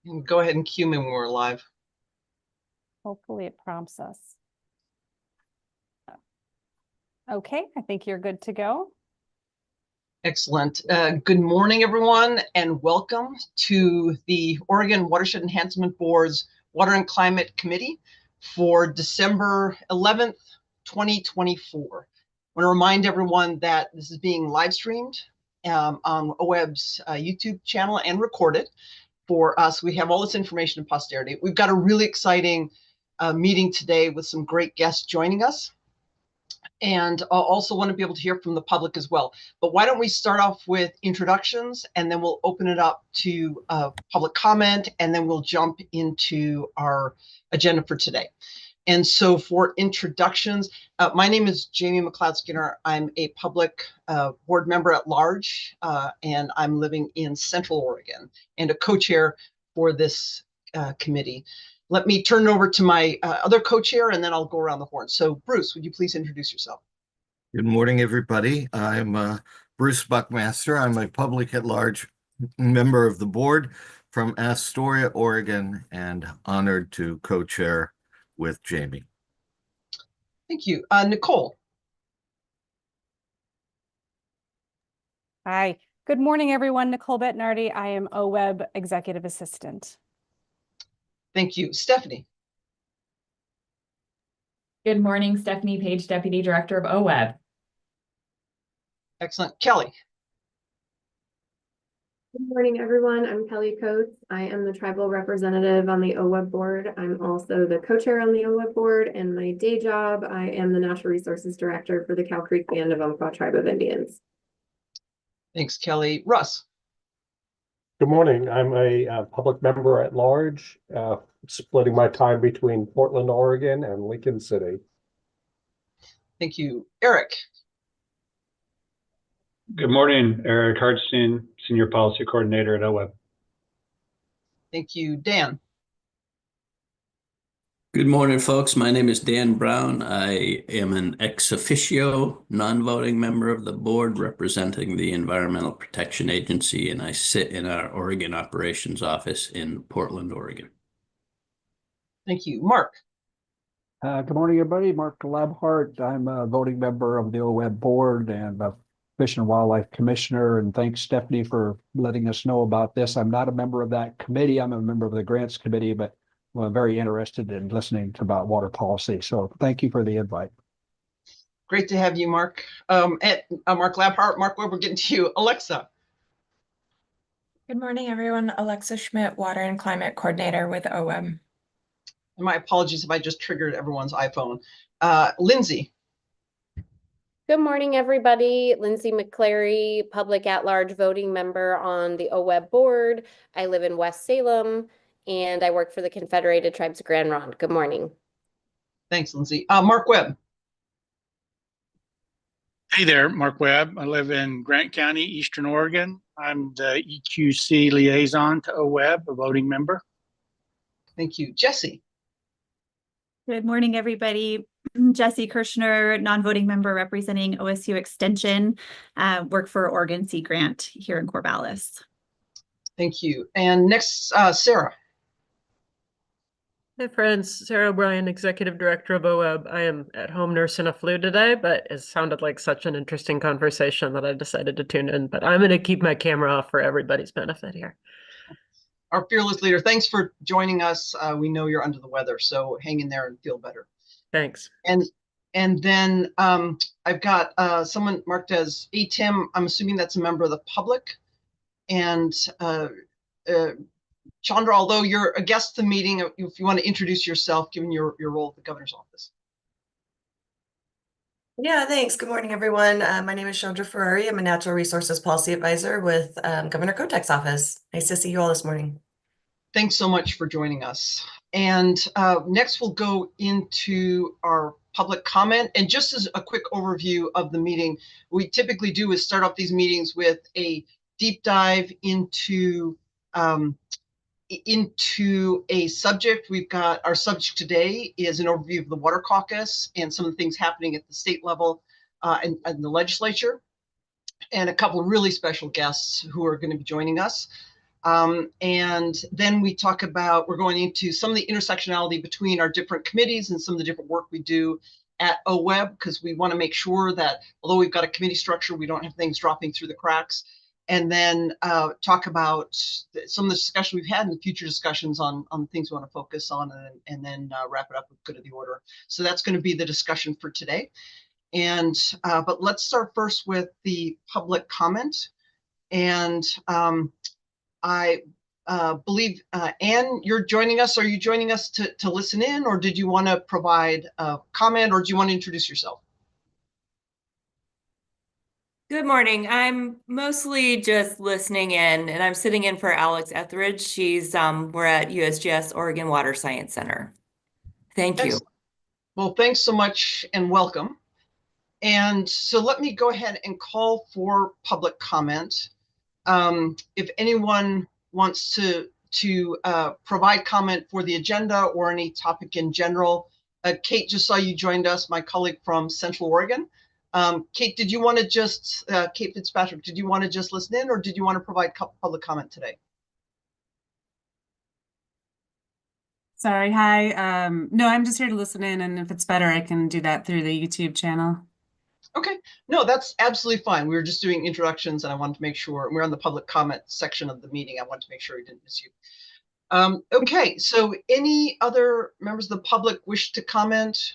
And go ahead and cue me when we're live. Hopefully it prompts us. Okay, I think you're good to go. Excellent. Good morning, everyone, and welcome to the Oregon Watershed Enhancement Board's Water and Climate Committee for December 11th, 2024. I want to remind everyone that this is being live streamed on OWEB's YouTube channel and recorded for us. We have all this information in posterity. We've got a really exciting meeting today with some great guests joining us. And also want to be able to hear from the public as well. But why don't we start off with introductions, and then we'll open it up to public comment, and then we'll jump into our agenda for today. And so for introductions, my name is Jamie McLeod-Skinner. I'm a public board member at large, and I'm living in Central Oregon and a co-chair for this committee. Let me turn it over to my other co-chair, and then I'll go around the horn. So Bruce, would you please introduce yourself? Good morning, everybody. I'm Bruce Buckmaster. I'm a public at large member of the board from Astoria, Oregon, and honored to co-chair with Jamie. Thank you. Nicole. Hi, good morning, everyone. Nicole Bettinardi. I am OWEB Executive Assistant. Thank you. Stephanie. Good morning, Stephanie Page, Deputy Director of OWEB. Excellent. Kelly. Good morning, everyone. I'm Kelly Coates. I am the tribal representative on the OWEB board. I'm also the co-chair on the OWEB board, and my day job, I am the Natural Resources Director for the Cow Creek Band of Umpqua Tribe of Indians. Thanks, Kelly. Russ. Good morning. I'm a public member at large, splitting my time between Portland, Oregon and Lincoln City. Thank you. Eric. Good morning, Eric Hartstein, Senior Policy Coordinator at OWEB. Thank you. Dan. Good morning, folks. My name is Dan Brown. I am an ex officio non-voting member of the board representing the Environmental Protection Agency, and I sit in our Oregon Operations Office in Portland, Oregon. Thank you. Mark. Good morning, everybody. Mark Labhart. I'm a voting member of the OWEB board and a Fish and Wildlife Commissioner. And thanks, Stephanie, for letting us know about this. I'm not a member of that committee. I'm a member of the Grants Committee, but I'm very interested in listening about water policy. So thank you for the invite. Great to have you, Mark. Mark Labhart. Mark, we're getting to you. Alexa. Good morning, everyone. Alexa Schmidt, Water and Climate Coordinator with OWEB. And my apologies if I just triggered everyone's iPhone. Lindsay. Good morning, everybody. Lindsay McClary, public at-large voting member on the OWEB board. I live in West Salem, and I work for the Confederated Tribes of Grand Ronde. Good morning. Thanks, Lindsay. Mark Webb. Hey there, Mark Webb. I live in Grant County, Eastern Oregon. I'm the EQC liaison to OWEB, a voting member. Thank you. Jesse. Good morning, everybody. Jesse Kirshner, non-voting member representing OSU Extension, work for Oregon Sea Grant here in Corvallis. Thank you. And next, Sarah. Hey friends, Sarah O'Brien, Executive Director of OWEB. I am at home nursing a flu today, but it sounded like such an interesting conversation that I decided to tune in. But I'm going to keep my camera off for everybody's benefit here. Our fearless leader, thanks for joining us. We know you're under the weather, so hang in there and feel better. Thanks. And then I've got someone marked as Tim. I'm assuming that's a member of the public. And Chandra, although you're a guest at the meeting, if you want to introduce yourself, given your role at the governor's office. Yeah, thanks. Good morning, everyone. My name is Chandra Ferrari. I'm a Natural Resources Policy Advisor with Governor Kotek's office. Nice to see you all this morning. Thanks so much for joining us. And next we'll go into our public comment. And just as a quick overview of the meeting, what we typically do is start off these meetings with a deep dive into a subject. We've got our subject today is an overview of the Water Caucus and some of the things happening at the state level and the legislature, and a couple of really special guests who are going to be joining us. And then we talk about, we're going into some of the intersectionality between our different committees and some of the different work we do at OWEB, because we want to make sure that although we've got a committee structure, we don't have things dropping through the cracks. And then talk about some of the discussion we've had and the future discussions on things we want to focus on, and then wrap it up with good of the order. So that's going to be the discussion for today. And but let's start first with the public comment. And I believe, Anne, you're joining us. Are you joining us to listen in, or did you want to provide a comment, or do you want to introduce yourself? Good morning. I'm mostly just listening in, and I'm sitting in for Alex Etheridge. We're at USGS Oregon Water Science Center. Thank you. Excellent. Well, thanks so much and welcome. And so let me go ahead and call for public comment. If anyone wants to provide comment for the agenda or any topic in general, Kate just saw you joined us, my colleague from Central Oregon. Kate, did you want to just, Kate Fitzpatrick, did you want to just listen in, or did you want to provide public comment today? Sorry, hi. No, I'm just here to listen in, and if it's better, I can do that through the YouTube channel. Okay, no, that's absolutely fine. We were just doing introductions, and I wanted to make sure we're on the public comment section of the meeting. I wanted to make sure we didn't miss you. Okay, so any other members of the public wish to comment?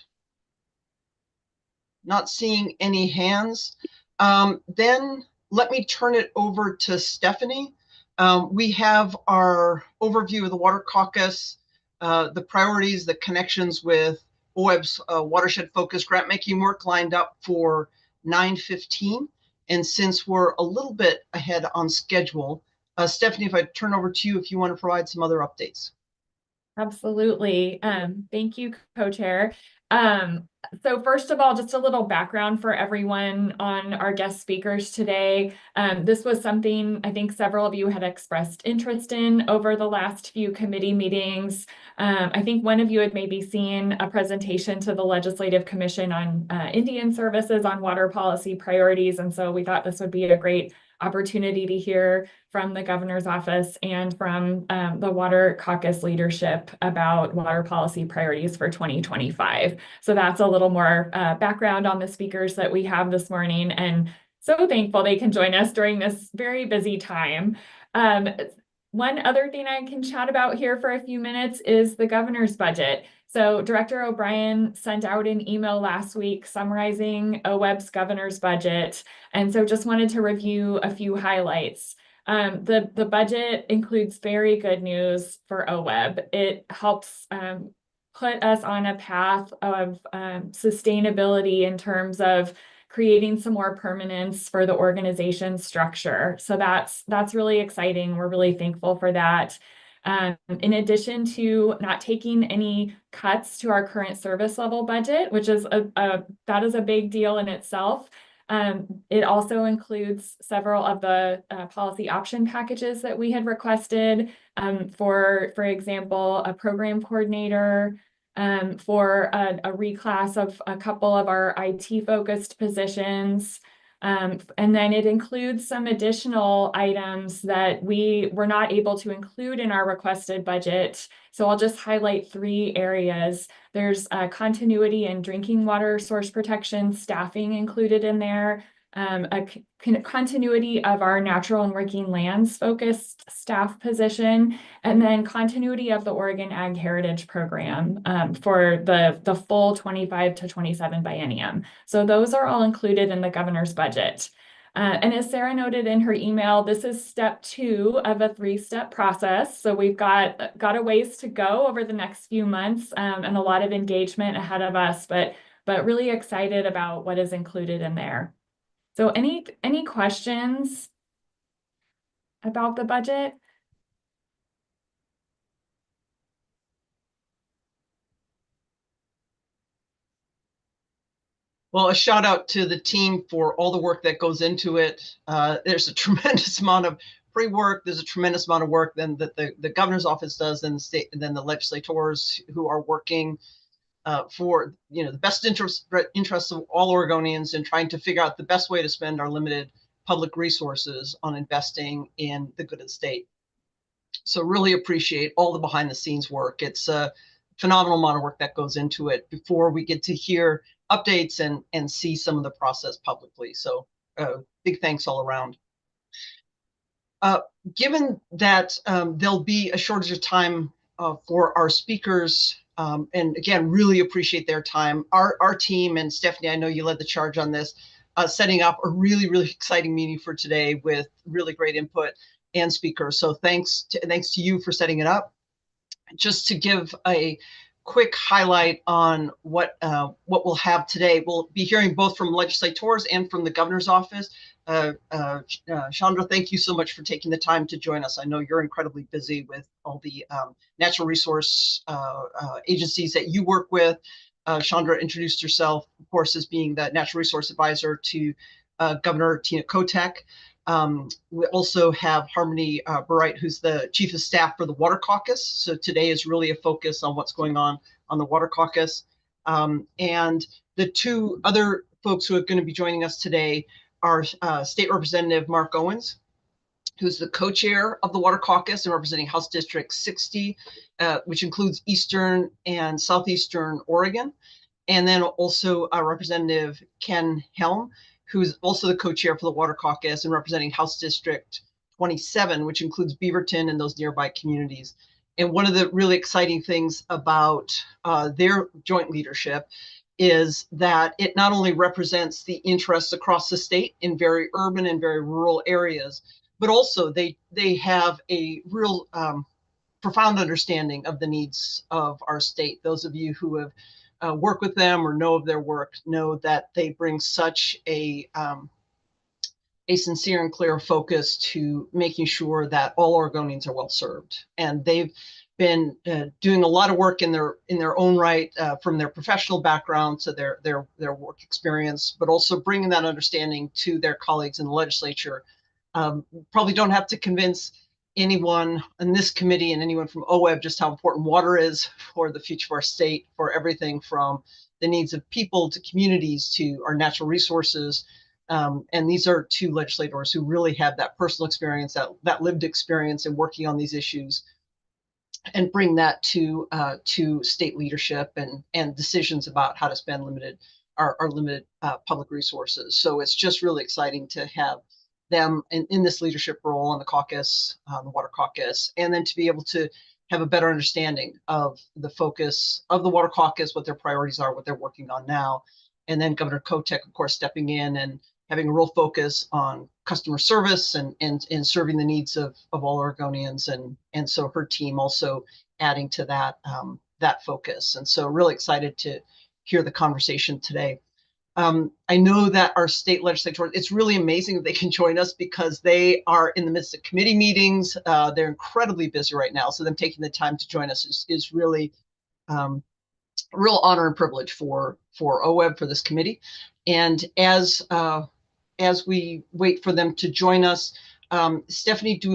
Not seeing any hands. Then let me turn it over to Stephanie. We have our overview of the Water Caucus, the priorities, the connections with OWEB's watershed-focused grant-making work lined up for 9:15. And since we're a little bit ahead on schedule, Stephanie, if I turn over to you, if you want to provide some other updates. Absolutely. Thank you, co-chair. So first of all, just a little background for everyone on our guest speakers today. This was something I think several of you had expressed interest in over the last few committee meetings. I think one of you had maybe seen a presentation to the Legislative Commission on Indian Services on water policy priorities. And so we thought this would be a great opportunity to hear from the governor's office and from the Water Caucus leadership about water policy priorities for 2025. So that's a little more background on the speakers that we have this morning, and so thankful they can join us during this very busy time. One other thing I can chat about here for a few minutes is the governor's budget. So Director O'Brien sent out an email last week summarizing OWEB's governor's budget. And so just wanted to review a few highlights. The budget includes very good news for OWEB. It helps put us on a path of sustainability in terms of creating some more permanence for the organization structure. So that's really exciting. We're really thankful for that. In addition to not taking any cuts to our current service level budget, which is that is a big deal in itself. It also includes several of the policy option packages that we had requested, for example, a program coordinator, for a reclass of a couple of our IT-focused positions. And then it includes some additional items that we were not able to include in our requested budget. So I'll just highlight 3 areas. There's continuity and drinking water source protection staffing included in there, a continuity of our natural and working lands focused staff position, and then continuity of the Oregon Ag Heritage Program for the full 25 to 27 biennium. So those are all included in the governor's budget. And as Sarah noted in her email, this is step 2 of a 3-step process. So we've got a ways to go over the next few months, and a lot of engagement ahead of us, but really excited about what is included in there. So any questions about the budget? Well, a shout out to the team for all the work that goes into it. There's a tremendous amount of pre-work. There's a tremendous amount of work then that the governor's office does, and the state, and then the legislators who are working for the best interests of all Oregonians, and trying to figure out the best way to spend our limited public resources on investing in the good of the state. So really appreciate all the behind the scenes work. It's a phenomenal amount of work that goes into it before we get to hear updates and see some of the process publicly. So big thanks all around. Given that there'll be a shortage of time for our speakers, and again, really appreciate their time. Our team, and Stephanie, I know you led the charge on this, setting up a really, really exciting meeting for today with really great input and speakers. So thanks to you for setting it up. Just to give a quick highlight on what we'll have today, we'll be hearing both from legislators and from the governor's office. Chandra, thank you so much for taking the time to join us. I know you're incredibly busy with all the natural resource agencies that you work with. Chandra introduced herself, of course, as being the natural resource advisor to Governor Tina Kotek. We also have Harmony Barite, who's the chief of staff for the Water Caucus. So today is really a focus on what's going on the Water Caucus. And the two other folks who are going to be joining us today are State Representative Mark Owens, who's the co-chair of the Water Caucus and representing House District 60, which includes Eastern and Southeastern Oregon. And then also Representative Ken Helm, who's also the co-chair for the Water Caucus and representing House District 27, which includes Beaverton and those nearby communities. And one of the really exciting things about their joint leadership is that it not only represents the interests across the state in very urban and very rural areas, but also they have a real profound understanding of the needs of our state. Those of you who have worked with them or know of their work know that they bring such a sincere and clear focus to making sure that all Oregonians are well served. And they've been doing a lot of work in their own right, from their professional background to their work experience, but also bringing that understanding to their colleagues in the legislature. Probably don't have to convince anyone in this committee and anyone from OWEB just how important water is for the future of our state, for everything from the needs of people to communities to our natural resources. And these are two legislators who really have that personal experience, that lived experience in working on these issues, and bring that to state leadership and decisions about how to spend our limited public resources. So it's just really exciting to have them in this leadership role on the caucus, the Water Caucus, and then to be able to have a better understanding of the focus of the Water Caucus, what their priorities are, what they're working on now. And then Governor Kotek, of course, stepping in and having a real focus on customer service and serving the needs of all Oregonians. And so her team also adding to that focus. And so really excited to hear the conversation today. I know that our state legislators, it's really amazing that they can join us because they are in the midst of committee meetings. They're incredibly busy right now. So them taking the time to join us is really a real honor and privilege for OWEB, for this committee. And as we wait for them to join us, Stephanie, do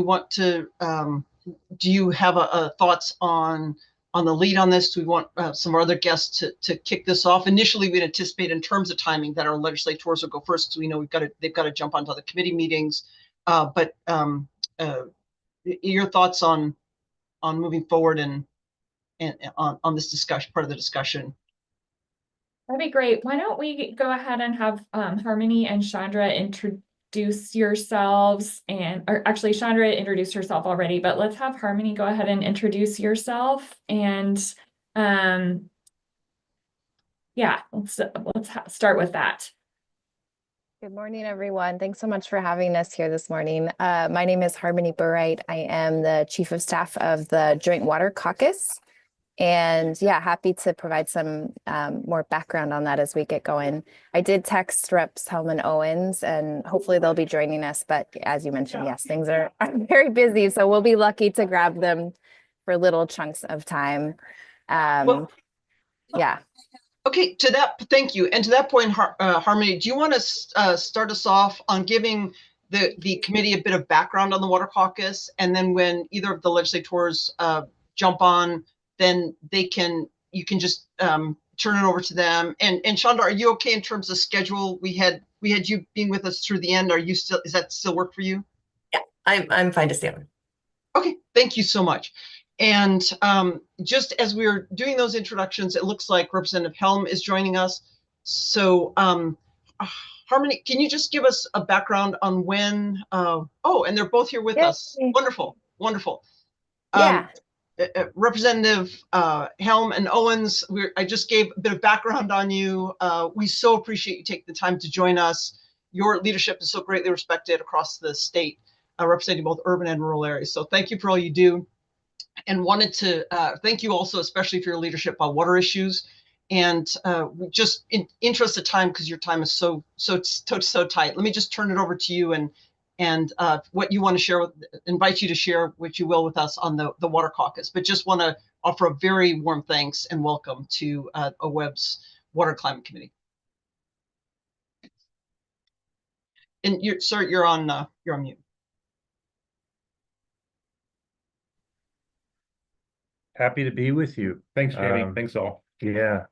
you have thoughts on the lead on this? Do we want some other guests to kick this off? Initially, we'd anticipate in terms of timing that our legislators will go first because we know they've got to jump onto the committee meetings. But your thoughts on moving forward and on this discussion, part of the discussion. That'd be great. Why don't we go ahead and have Harmony and Chandra introduce yourselves, or actually Chandra introduced herself already, but let's have Harmony go ahead and introduce yourself. And yeah, let's start with that. Good morning, everyone. Thanks so much for having us here this morning. My name is Harmony Barite. I am the Chief of Staff of the Joint Water Caucus. And yeah, happy to provide some more background on that as we get going. I did text Reps Helm and Owens, and hopefully they'll be joining us. But as you mentioned, yes, things are very busy. So we'll be lucky to grab them for little chunks of time. Yeah. Okay, thank you. And to that point, Harmony, do you want to start us off on giving the committee a bit of background on the Water Caucus? And then when either of the legislators jump on, then you can just turn it over to them. And Chandra, are you okay in terms of schedule? We had you being with us through the end. Does that still work for you? Yeah, I'm fine to stay on. Okay, thank you so much. And just as we're doing those introductions, it looks like Representative Helm is joining us. So Harmony, can you just give us a background on when, oh, and they're both here with us. Wonderful, wonderful. Yeah. Representative Helm and Owens, I just gave a bit of background on you. We so appreciate you taking the time to join us. Your leadership is so greatly respected across the state, representing both urban and rural areas. So thank you for all you do. And wanted to thank you also, especially for your leadership on water issues. And just in interest of time, because your time is so tight, let me just turn it over to you and what you want to share, invite you to share what you will with us on the Water Caucus. But just want to offer a very warm thanks and welcome to OWEB's Water and Climate Committee. And sir, you're on mute. Happy to be with you. Thanks, Jamie. Thanks all. Yeah.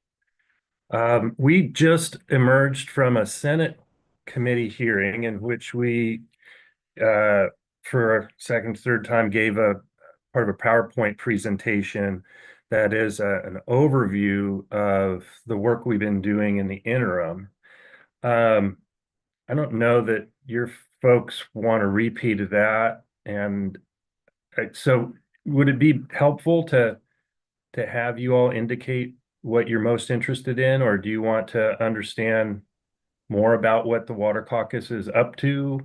We just emerged from a Senate committee hearing in which we, for a second, third time, gave a part of a PowerPoint presentation that is an overview of the work we've been doing in the interim. I don't know that your folks want a repeat of that. And so would it be helpful to have you all indicate what you're most interested in, or do you want to understand more about what the Water Caucus is up to?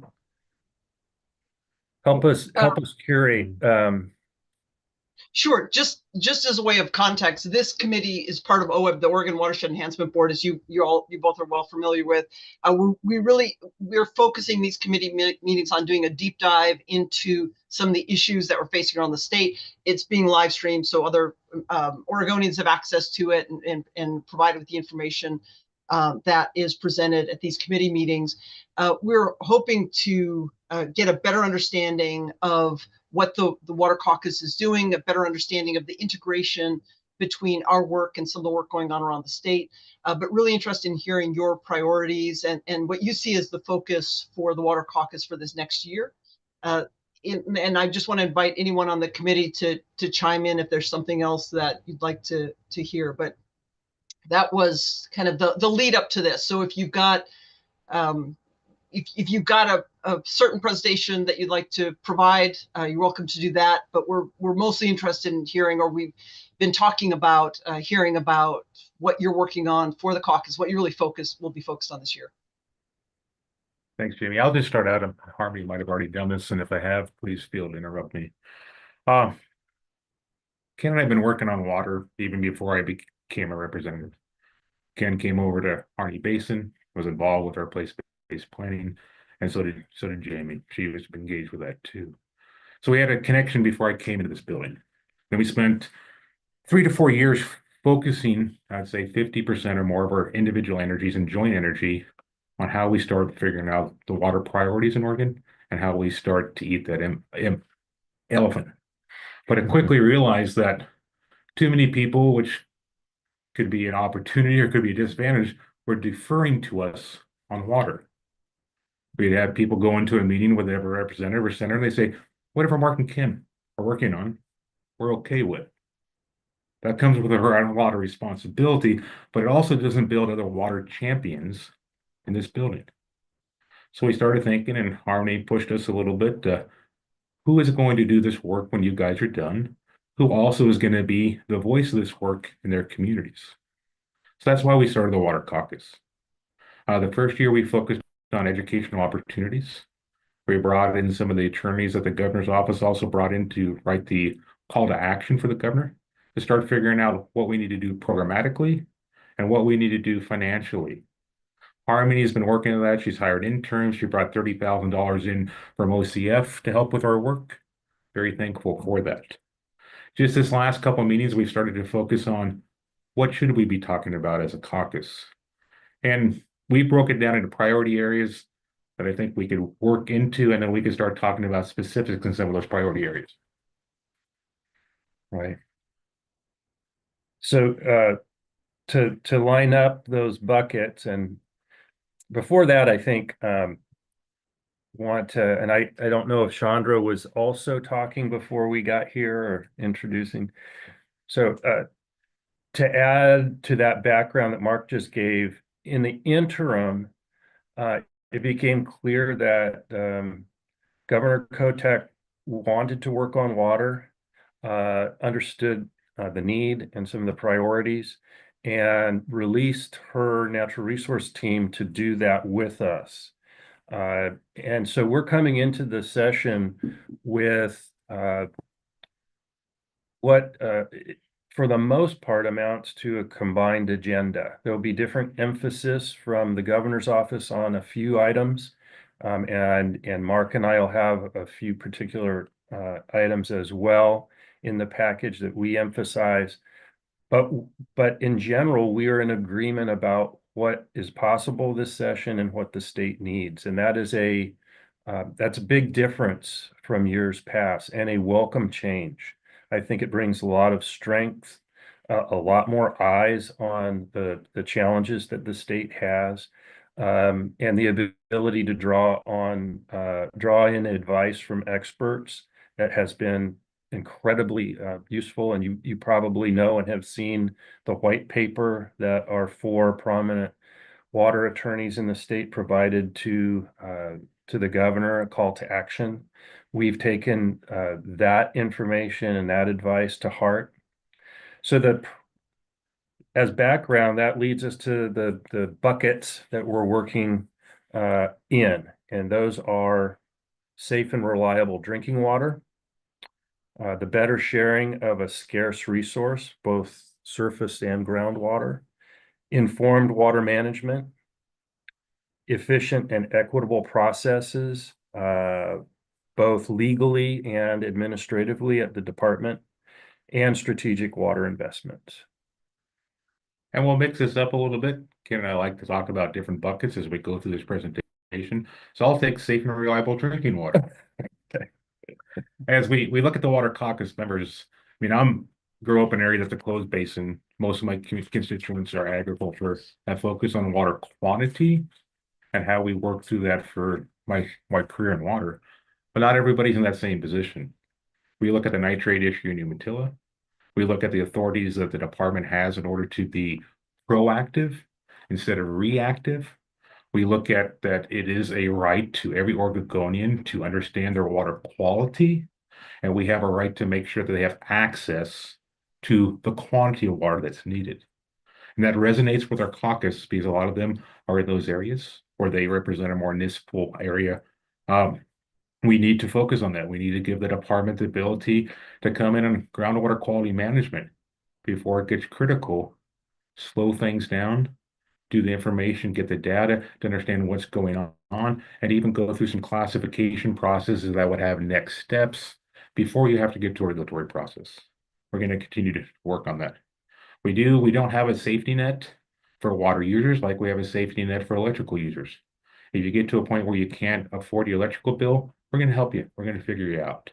Help us curate. Sure. Just as a way of context, this committee is part of OWEB, the Oregon Watershed Enhancement Board, as you both are well familiar with. We're focusing these committee meetings on doing a deep dive into some of the issues that we're facing around the state. It's being live streamed, so other Oregonians have access to it and provided with the information that is presented at these committee meetings. We're hoping to get a better understanding of what the Water Caucus is doing, a better understanding of the integration between our work and some of the work going on around the state, but really interested in hearing your priorities and what you see as the focus for the Water Caucus for this next year. And I just want to invite anyone on the committee to chime in if there's something else that you'd like to hear. But that was kind of the lead up to this. So if you've got if you've got a certain presentation that you'd like to provide, you're welcome to do that. But we're mostly interested in hearing, or we've been talking about hearing about what you're working on for the caucus, what you really will be focused on this year. Thanks, Jamie. I'll just start out. Harmony might have already done this, and if I have, please feel to interrupt me. Ken and I have been working on water even before I became a representative. Ken came over to Arnie Basin, was involved with our place-based planning, and so did Jamie. She was engaged with that too. So we had a connection before I came into this building. Then we spent 3 to 4 years focusing, I'd say 50% or more of our individual energies and joint energy on how we start figuring out the water priorities in Oregon and how we start to eat that elephant. But I quickly realized that too many people, which could be an opportunity or could be a disadvantage, were deferring to us on water. We'd have people go into a meeting with every representative or senator, and they say, whatever Mark and Kim are working on, we're okay with. That comes with a lot of responsibility, but it also doesn't build other water champions in this building. So we started thinking, and Harmony pushed us a little bit, who is going to do this work when you guys are done? Who also is going to be the voice of this work in their communities? So that's why we started the Water Caucus. The first year we focused on educational opportunities. We brought in some of the attorneys that the governor's office also brought in to write the call to action for the governor to start figuring out what we need to do programmatically and what we need to do financially. Harmony has been working on that. She's hired interns. She brought $30,000 in from OCF to help with our work. Very thankful for that. Just this last couple of meetings, we've started to focus on what should we be talking about as a caucus. And we broke it down into priority areas that I think we could work into, and then we could start talking about specifics in some of those priority areas. Right. So to line up those buckets, and before that, I think want to, and I don't know if Chandra was also talking before we got here or introducing. So to add to that background that Mark just gave, in the interim, it became clear that Governor Kotek wanted to work on water, understood the need and some of the priorities, and released her natural resource team to do that with us. And so we're coming into the session with what for the most part amounts to a combined agenda. There'll be different emphasis from the governor's office on a few items. And Mark and I will have a few particular items as well in the package that we emphasize. But in general, we are in agreement about what is possible this session and what the state needs. And that is that's a big difference from years past and a welcome change. I think it brings a lot of strength, a lot more eyes on the challenges that the state has, and the ability to draw in advice from experts that has been incredibly useful. And you probably know and have seen the white paper that our 4 prominent water attorneys in the state provided to the governor, a call to action. We've taken that information and that advice to heart. So that as background, that leads us to the buckets that we're working in, and those are safe and reliable drinking water, the better sharing of a scarce resource, both surface and groundwater, informed water management, efficient and equitable processes, both legally and administratively at the department, and strategic water investments. And we'll mix this up a little bit. Ken and I like to talk about different buckets as we go through this presentation. So I'll take safe and reliable drinking water. Okay. As we look at the water caucus members, I mean, grew up in an area that's a closed basin. Most of my constituents are agriculture. I focus on water quantity and how we work through that for my career in water. But not everybody's in that same position. We look at the nitrate issue in Umatilla. We look at the authorities that the department has in order to be proactive instead of reactive. We look at that it is a right to every Oregonian to understand their water quality, and we have a right to make sure that they have access to the quantity of water that's needed. And that resonates with our caucus because a lot of them are in those areas or they represent a more municipal area. We need to focus on that. We need to give the department the ability to come in on groundwater quality management before it gets critical, slow things down, do the information, get the data to understand what's going on, and even go through some classification processes that would have next steps before you have to get to a regulatory process. We're going to continue to work on that. We don't have a safety net for water users like we have a safety net for electrical users. If you get to a point where you can't afford your electrical bill, we're going to help you. We're going to figure you out.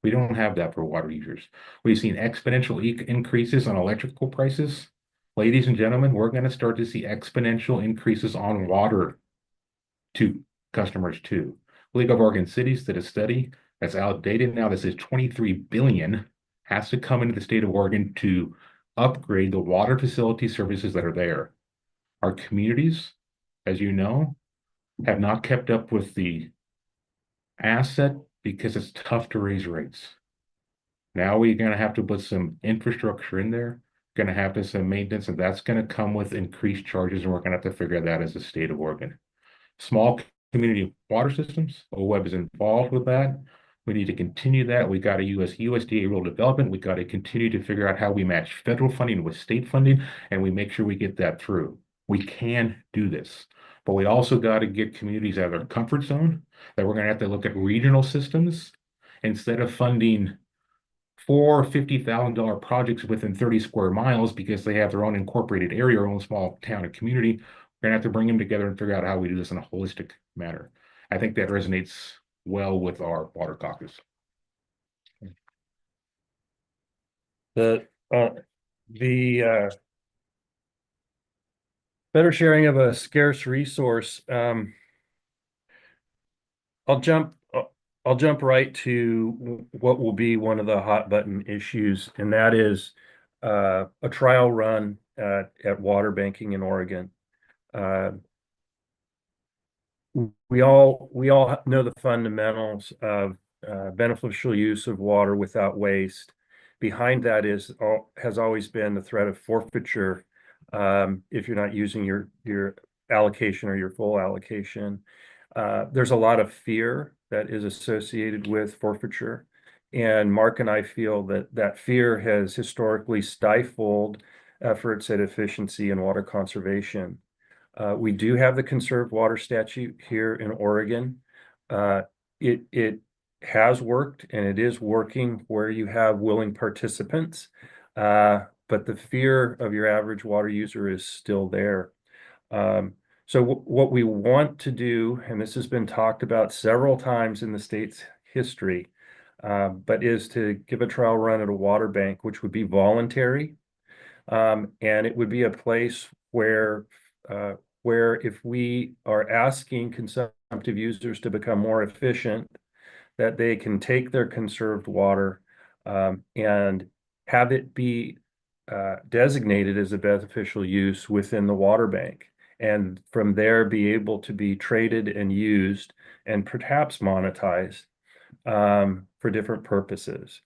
We don't have that for water users. We've seen exponential increases on electrical prices. Ladies and gentlemen, we're going to start to see exponential increases on water to customers too. League of Oregon Cities did a study that's outdated now that says 23 billion has to come into the state of Oregon to upgrade the water facility services that are there. Our communities, as you know, have not kept up with the asset because it's tough to raise rates. Now we're going to have to put some infrastructure in there, going to have to some maintenance, and that's going to come with increased charges, and we're going to have to figure that as the state of Oregon. Small community water systems, OWEB is involved with that. We need to continue that. We got a USDA rural development. We got to continue to figure out how we match federal funding with state funding, and we make sure we get that through. We can do this, but we also got to get communities out of their comfort zone, that we're going to have to look at regional systems instead of funding $4 $50,000 projects within 30 square miles because they have their own incorporated area or own small town and community. We're gonna have to bring them together and figure out how we do this in a holistic manner. I think that resonates well with our water caucus. The better sharing of a scarce resource. I'll jump right to what will be one of the hot button issues, and that is a trial run at water banking in Oregon. We all know the fundamentals of beneficial use of water without waste. Behind that has always been the threat of forfeiture if you're not using your allocation or your full allocation. There's a lot of fear that is associated with forfeiture, and Mark and I feel that that fear has historically stifled efforts at efficiency and water conservation. We do have the conserved water statute here in Oregon. It has worked, and it is working where you have willing participants, but the fear of your average water user is still there. So what we want to do, and this has been talked about several times in the state's history, but is to give a trial run at a water bank, which would be voluntary. And it would be a place where if we are asking consumptive users to become more efficient, that they can take their conserved water and have it be designated as a beneficial use within the water bank. And from there be able to be traded and used and perhaps monetized for different purposes.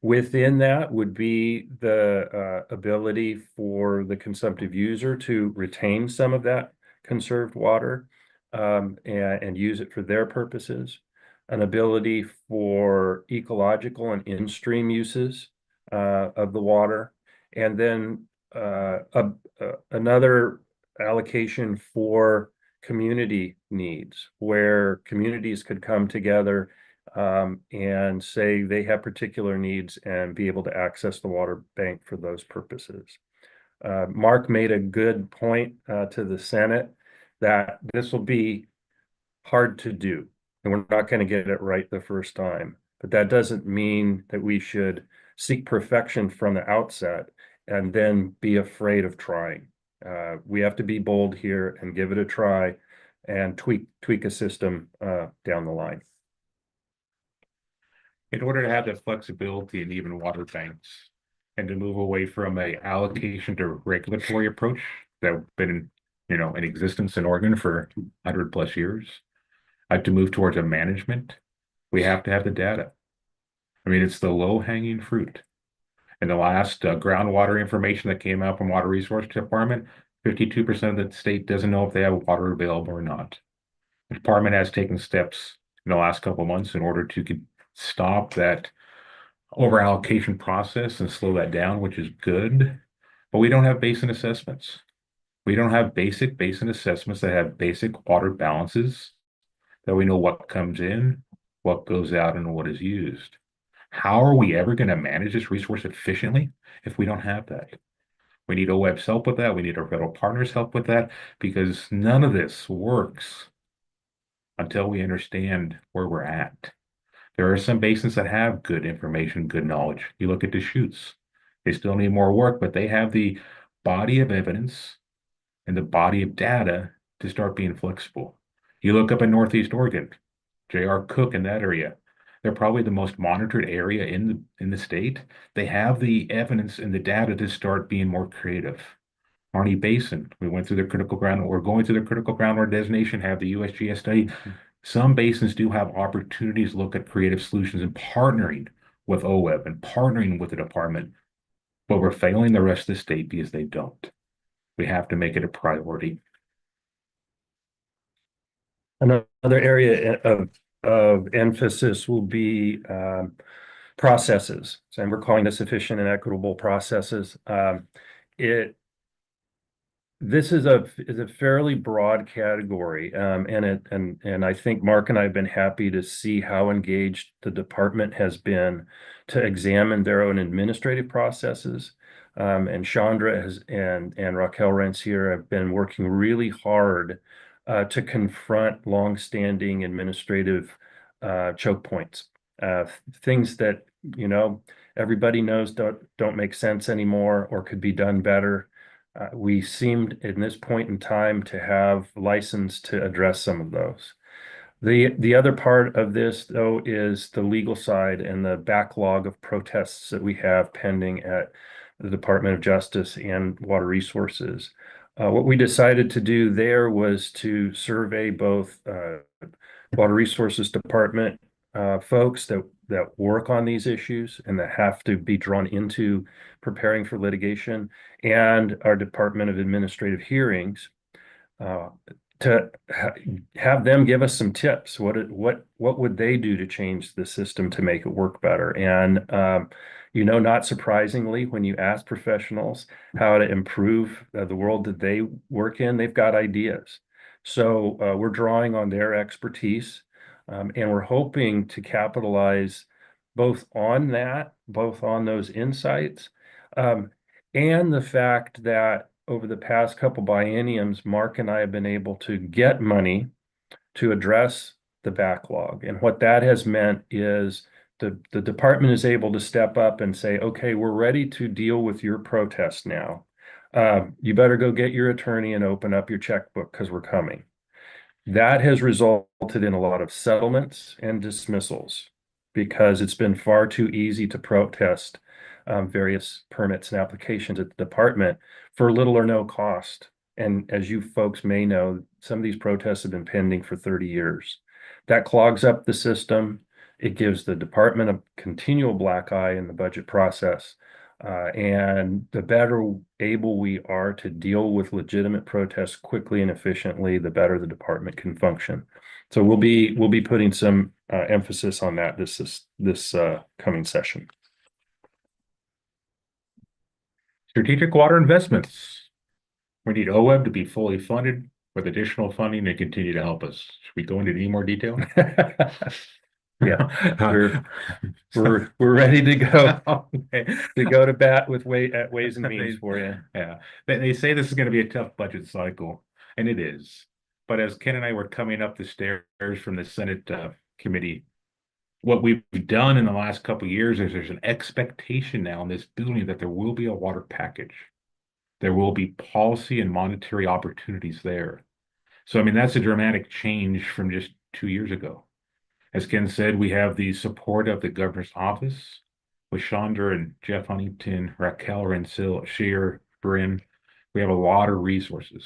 Within that would be the ability for the consumptive user to retain some of that conserved water and use it for their purposes, an ability for ecological and in-stream uses of the water, and then another allocation for community needs, where communities could come together and say they have particular needs and be able to access the water bank for those purposes. Mark made a good point to the Senate that this will be hard to do, and we're not going to get it right the first time. But that doesn't mean that we should seek perfection from the outset and then be afraid of trying. We have to be bold here and give it a try and tweak a system down the line. In order to have that flexibility in even water banks and to move away from a allocation to regulatory approach that's been in existence in Oregon for 100+ years, to move towards a management, we have to have the data. I mean, it's the low-hanging fruit. In the last groundwater information that came out from Water Resource Department, 52% of the state doesn't know if they have water available or not. The department has taken steps in the last couple of months in order to stop that over-allocation process and slow that down, which is good. But we don't have basin assessments. We don't have basic basin assessments that have basic water balances, that we know what comes in, what goes out, and what is used. How are we ever going to manage this resource efficiently if we don't have that? We need OWEB's help with that. We need our federal partners' help with that, because none of this works until we understand where we're at. There are some basins that have good information, good knowledge. You look at the Deschutes. They still need more work, but they have the body of evidence and the body of data to start being flexible. You look up in Northeast Oregon, J.R. Cook in that area. They're probably the most monitored area in the state. They have the evidence and the data to start being more creative. Arnie Basin, we went through their critical ground. We're going through the critical groundwater designation, have the USGS study. Some basins do have opportunities to look at creative solutions and partnering with OWEB and partnering with the department, but we're failing the rest of the state because they don't. We have to make it a priority. Another area of emphasis will be processes. So, and we're calling this efficient and equitable processes. This is a fairly broad category, and I think Mark and I have been happy to see how engaged the department has been to examine their own administrative processes. And Chandra and Raquel Rancière have been working really hard to confront longstanding administrative choke points, things that everybody knows don't make sense anymore or could be done better. We seemed in this point in time to have license to address some of those. The other part of this, though, is the legal side and the backlog of protests that we have pending at the Department of Justice and Water Resources. What we decided to do there was to survey both Water Resources Department folks that work on these issues and that have to be drawn into preparing for litigation, and our Department of Administrative Hearings, to have them give us some tips. What would they do to change the system to make it work better? And not surprisingly, when you ask professionals how to improve the world that they work in, they've got ideas. So we're drawing on their expertise, and we're hoping to capitalize both on those insights, and the fact that over the past couple bienniums, Mark and I have been able to get money to address the backlog. And what that has meant is the department is able to step up and say, okay, we're ready to deal with your protest now. You better go get your attorney and open up your checkbook because we're coming. That has resulted in a lot of settlements and dismissals because it's been far too easy to protest various permits and applications at the department for little or no cost. And as you folks may know, some of these protests have been pending for 30 years. That clogs up the system. It gives the department a continual black eye in the budget process. And the better able we are to deal with legitimate protests quickly and efficiently, the better the department can function. So we'll be putting some emphasis on that this coming session. Strategic water investments. We need OWEB to be fully funded with additional funding to continue to help us. Should we go into any more detail? Yeah, we're ready to go to bat with Ways and Means for you. Yeah, they say this is going to be a tough budget cycle, and it is. But as Ken and I were coming up the stairs from the Senate committee, what we've done in the last couple of years is there's an expectation now in this building that there will be a water package. There will be policy and monetary opportunities there. So, I mean, that's a dramatic change from just 2 years ago. As Ken said, we have the support of the governor's office with Chandra and Jeff Huntington, Raquel Rencil, Sheer, Bryn. We have a lot of resources.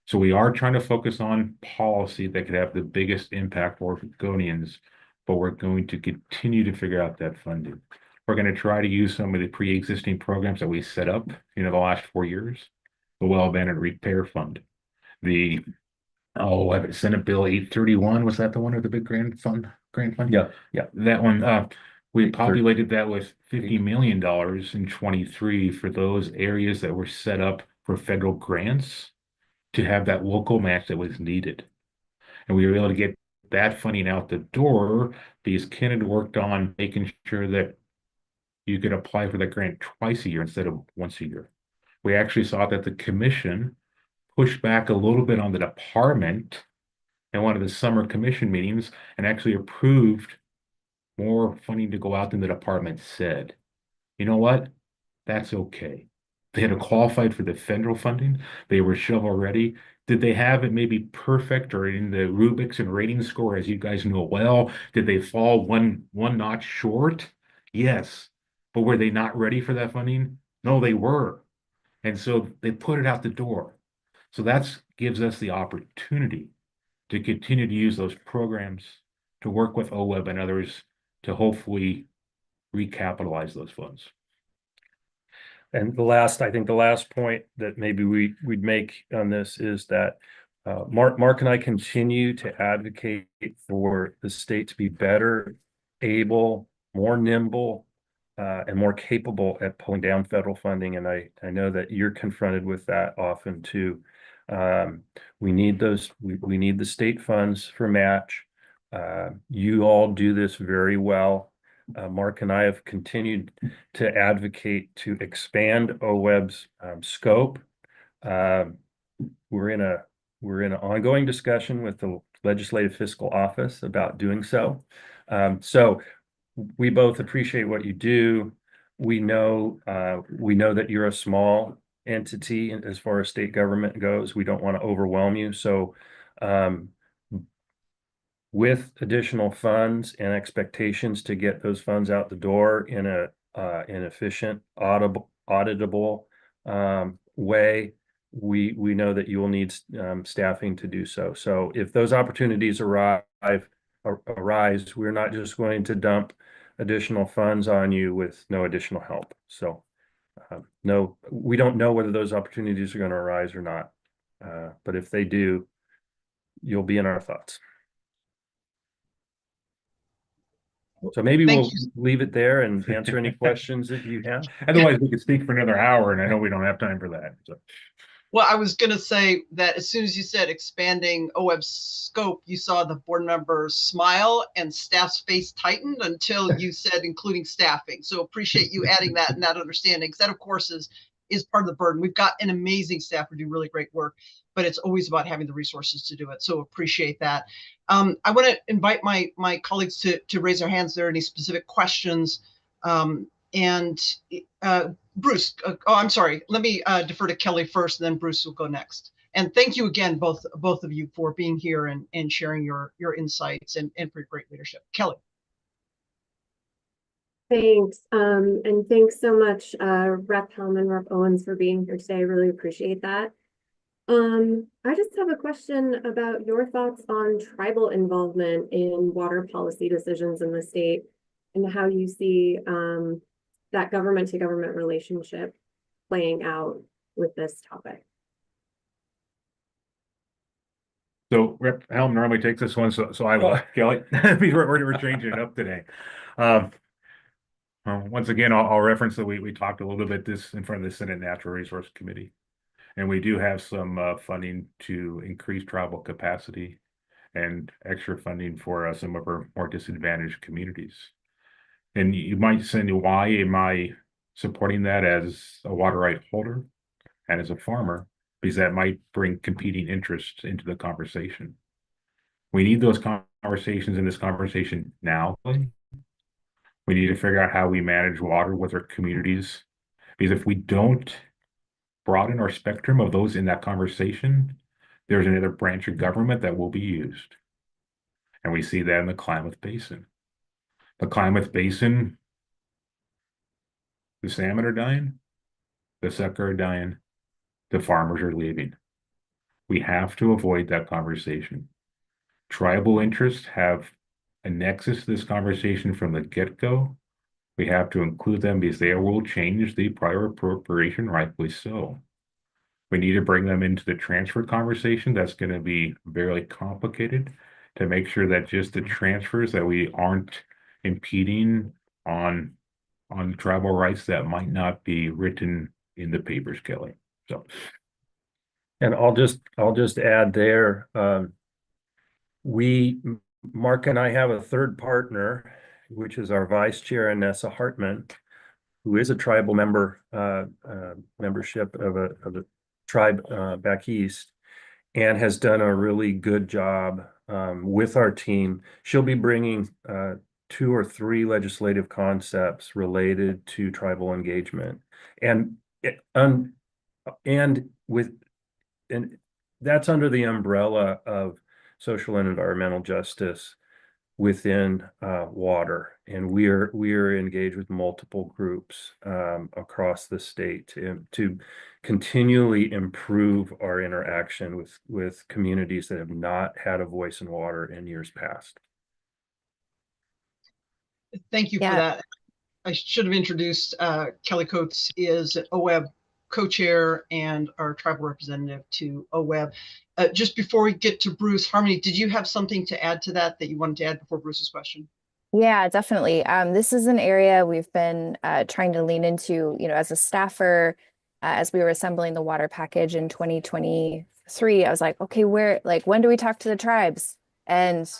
So we are trying to focus on policy that could have the biggest impact for Oregonians, but we're going to continue to figure out that funding. We're going to try to use some of the pre-existing programs that we set up in the last 4 years. The Well-Abandoned Repair Fund. The Senate Bill 831, was that the one with the big grant fund? Yeah. That one, we populated that with $50 million in 23 for those areas that were set up for federal grants to have that local match that was needed. And we were able to get that funding out the door because Ken had worked on making sure that you could apply for the grant twice a year instead of once a year. We actually saw that the commission pushed back a little bit on the department in one of the summer commission meetings and actually approved more funding to go out than the department said. You know what? That's okay. They had qualified for the federal funding. They were shovel ready. Did they have it maybe perfect or in the rubrics and rating score, as you guys know well? Did they fall one notch short? Yes. But were they not ready for that funding? No, they were. And so they put it out the door. So that gives us the opportunity to continue to use those programs, to work with OWEB and others to hopefully recapitalize those funds. And I think the last point that maybe we'd make on this is that Mark and I continue to advocate for the state to be better able, more nimble, and more capable at pulling down federal funding. And I know that you're confronted with that often too. We need we need the state funds for match. You all do this very well. Mark and I have continued to advocate to expand OWEB's scope. We're in an ongoing discussion with the Legislative Fiscal Office about doing so. So we both appreciate what you do. We know that you're a small entity as far as state government goes. We don't want to overwhelm you. So with additional funds and expectations to get those funds out the door in an efficient, auditable way, we know that you will need staffing to do so. So if those opportunities arise, we're not just going to dump additional funds on you with no additional help. So no, we don't know whether those opportunities are going to arise or not. But if they do, you'll be in our thoughts. So maybe we'll leave it there and answer any questions that you have. Otherwise, we could speak for another hour, and I know we don't have time for that. So. Well, I was going to say that as soon as you said expanding OWEB's scope, you saw the board members smile and staff's face tightened until you said including staffing. So appreciate you adding that and that understanding, because that, of course, is part of the burden. We've got an amazing staff who do really great work, but it's always about having the resources to do it. So appreciate that. I want to invite my colleagues to raise their hands if there are any specific questions. Bruce, oh, I'm sorry. Let me defer to Kelly first, and then Bruce will go next. And thank you again, both of you, for being here and sharing your insights and for your great leadership. Kelly. Thanks. And thanks so much, Rep. Helm and Rep. Owens, for being here today. I really appreciate that. I just have a question about your thoughts on tribal involvement in water policy decisions in the state and how you see that government to government relationship playing out with this topic. So Rep. Helm normally takes this one, so I will, Kelly. we're changing it up today. Once again, I'll reference that we talked a little bit this in front of the Senate Natural Resource Committee, and we do have some funding to increase tribal capacity and extra funding for some of our more disadvantaged communities. And you might say, why am I supporting that as a water right holder and as a farmer? Because that might bring competing interests into the conversation. We need those conversations in this conversation now. We need to figure out how we manage water with our communities. Because if we don't broaden our spectrum of those in that conversation, there's another branch of government that will be used. And we see that in the Klamath Basin. The Klamath Basin, the salmon are dying, the sucker are dying, the farmers are leaving. We have to avoid that conversation. Tribal interests have a nexus to this conversation from the get-go. We have to include them because they will change the prior appropriation, rightfully so. We need to bring them into the transfer conversation. That's going to be very complicated to make sure that just the transfers, that we aren't impeding on tribal rights that might not be written in the papers, Kelly. So, and I'll just add there, Mark and I have a third partner, which is our vice chair, Anessa Hartman, who is a tribal member, membership of a tribe back east, and has done a really good job with our team. She'll be bringing 2 or 3 legislative concepts related to tribal engagement, and that's under the umbrella of social and environmental justice within water. And we're engaged with multiple groups across the state to continually improve our interaction with communities that have not had a voice in water in years past. Thank you for that. I should have introduced Kelly Coates is OWEB co-chair and our tribal representative to OWEB. Just before we get to Bruce, Harmony, did you have something to add to that you wanted to add before Bruce's question? Yeah, definitely. This is an area we've been trying to lean into, as a staffer, as we were assembling the water package in 2023, I was like, okay, when do we talk to the tribes? And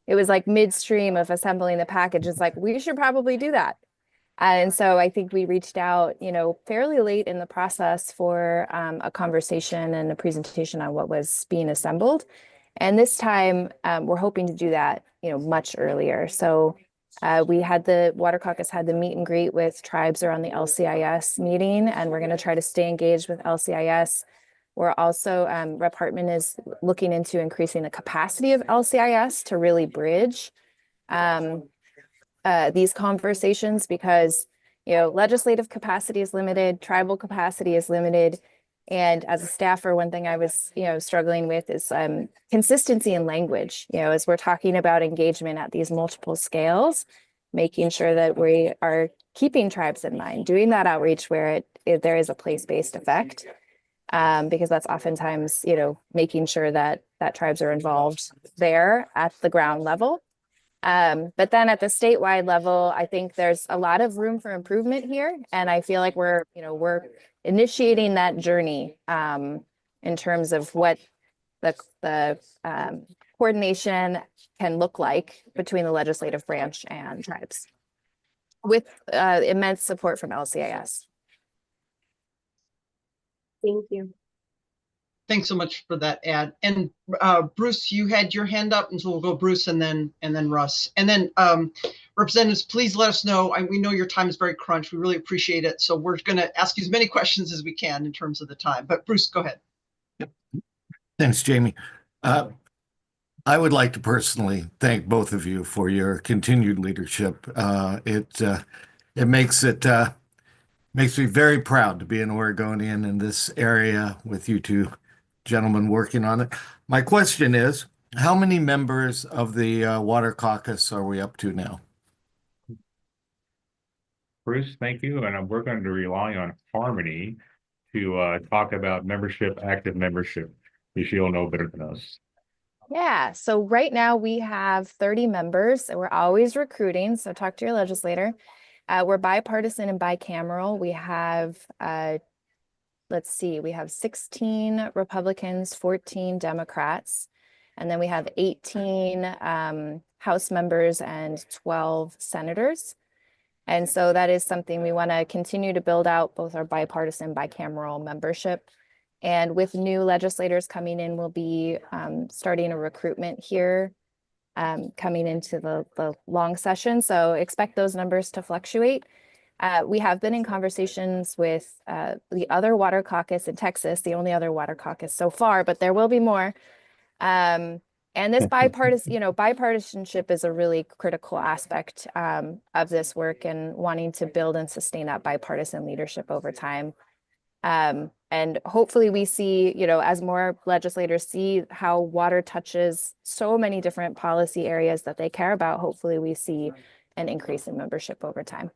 it was like midstream of assembling the package. It's like, we should probably do that. And so I think we reached out, fairly late in the process for a conversation and a presentation on what was being assembled. And this time we're hoping to do that, much earlier. So we had the Water Caucus had the meet and greet with tribes around the LCIS meeting, and we're going to try to stay engaged with LCIS We're also, Rep. Hartman is looking into increasing the capacity of LCIS to really bridge these conversations because, legislative capacity is limited, tribal capacity is limited. And as a staffer, one thing I was, struggling with is consistency in language, as we're talking about engagement at these multiple scales, making sure that we are keeping tribes in mind, doing that outreach where there is a place-based effect. Because that's oftentimes, making sure that tribes are involved there at the ground level. But then at the statewide level, I think there's a lot of room for improvement here. And I feel like we're initiating that journey in terms of what the coordination can look like between the legislative branch and tribes with immense support from LCIS. Thank you. Thanks so much for that ad. And Bruce, you had your hand up, and so we'll go Bruce and then Russ. And then representatives, please let us know. We know your time is very crunched. We really appreciate it. So we're going to ask you as many questions as we can in terms of the time. But Bruce, go ahead. Yep. Thanks, Jamie. I would like to personally thank both of you for your continued leadership. It makes me very proud to be an Oregonian in this area with you two gentlemen working on it. My question is, how many members of the Water Caucus are we up to now? Bruce, thank you. And we're going to rely on Harmony to talk about membership, active membership. She'll know better than us. Yeah, so right now we have 30 members. So we're always recruiting, so talk to your legislator. We're bipartisan and bicameral. We have, we have 16 Republicans, 14 Democrats, and then we have 18 House members and 12 senators. And so that is something we want to continue to build out, both our bipartisan, bicameral membership. And with new legislators coming in, we'll be starting a recruitment here coming into the long session. So expect those numbers to fluctuate. We have been in conversations with the other water caucus in Texas, the only other water caucus so far, but there will be more. And this bipartisanship is a really critical aspect of this work and wanting to build and sustain that bipartisan leadership over time. And hopefully we see, as more legislators see how water touches so many different policy areas that they care about, hopefully we see an increase in membership over time.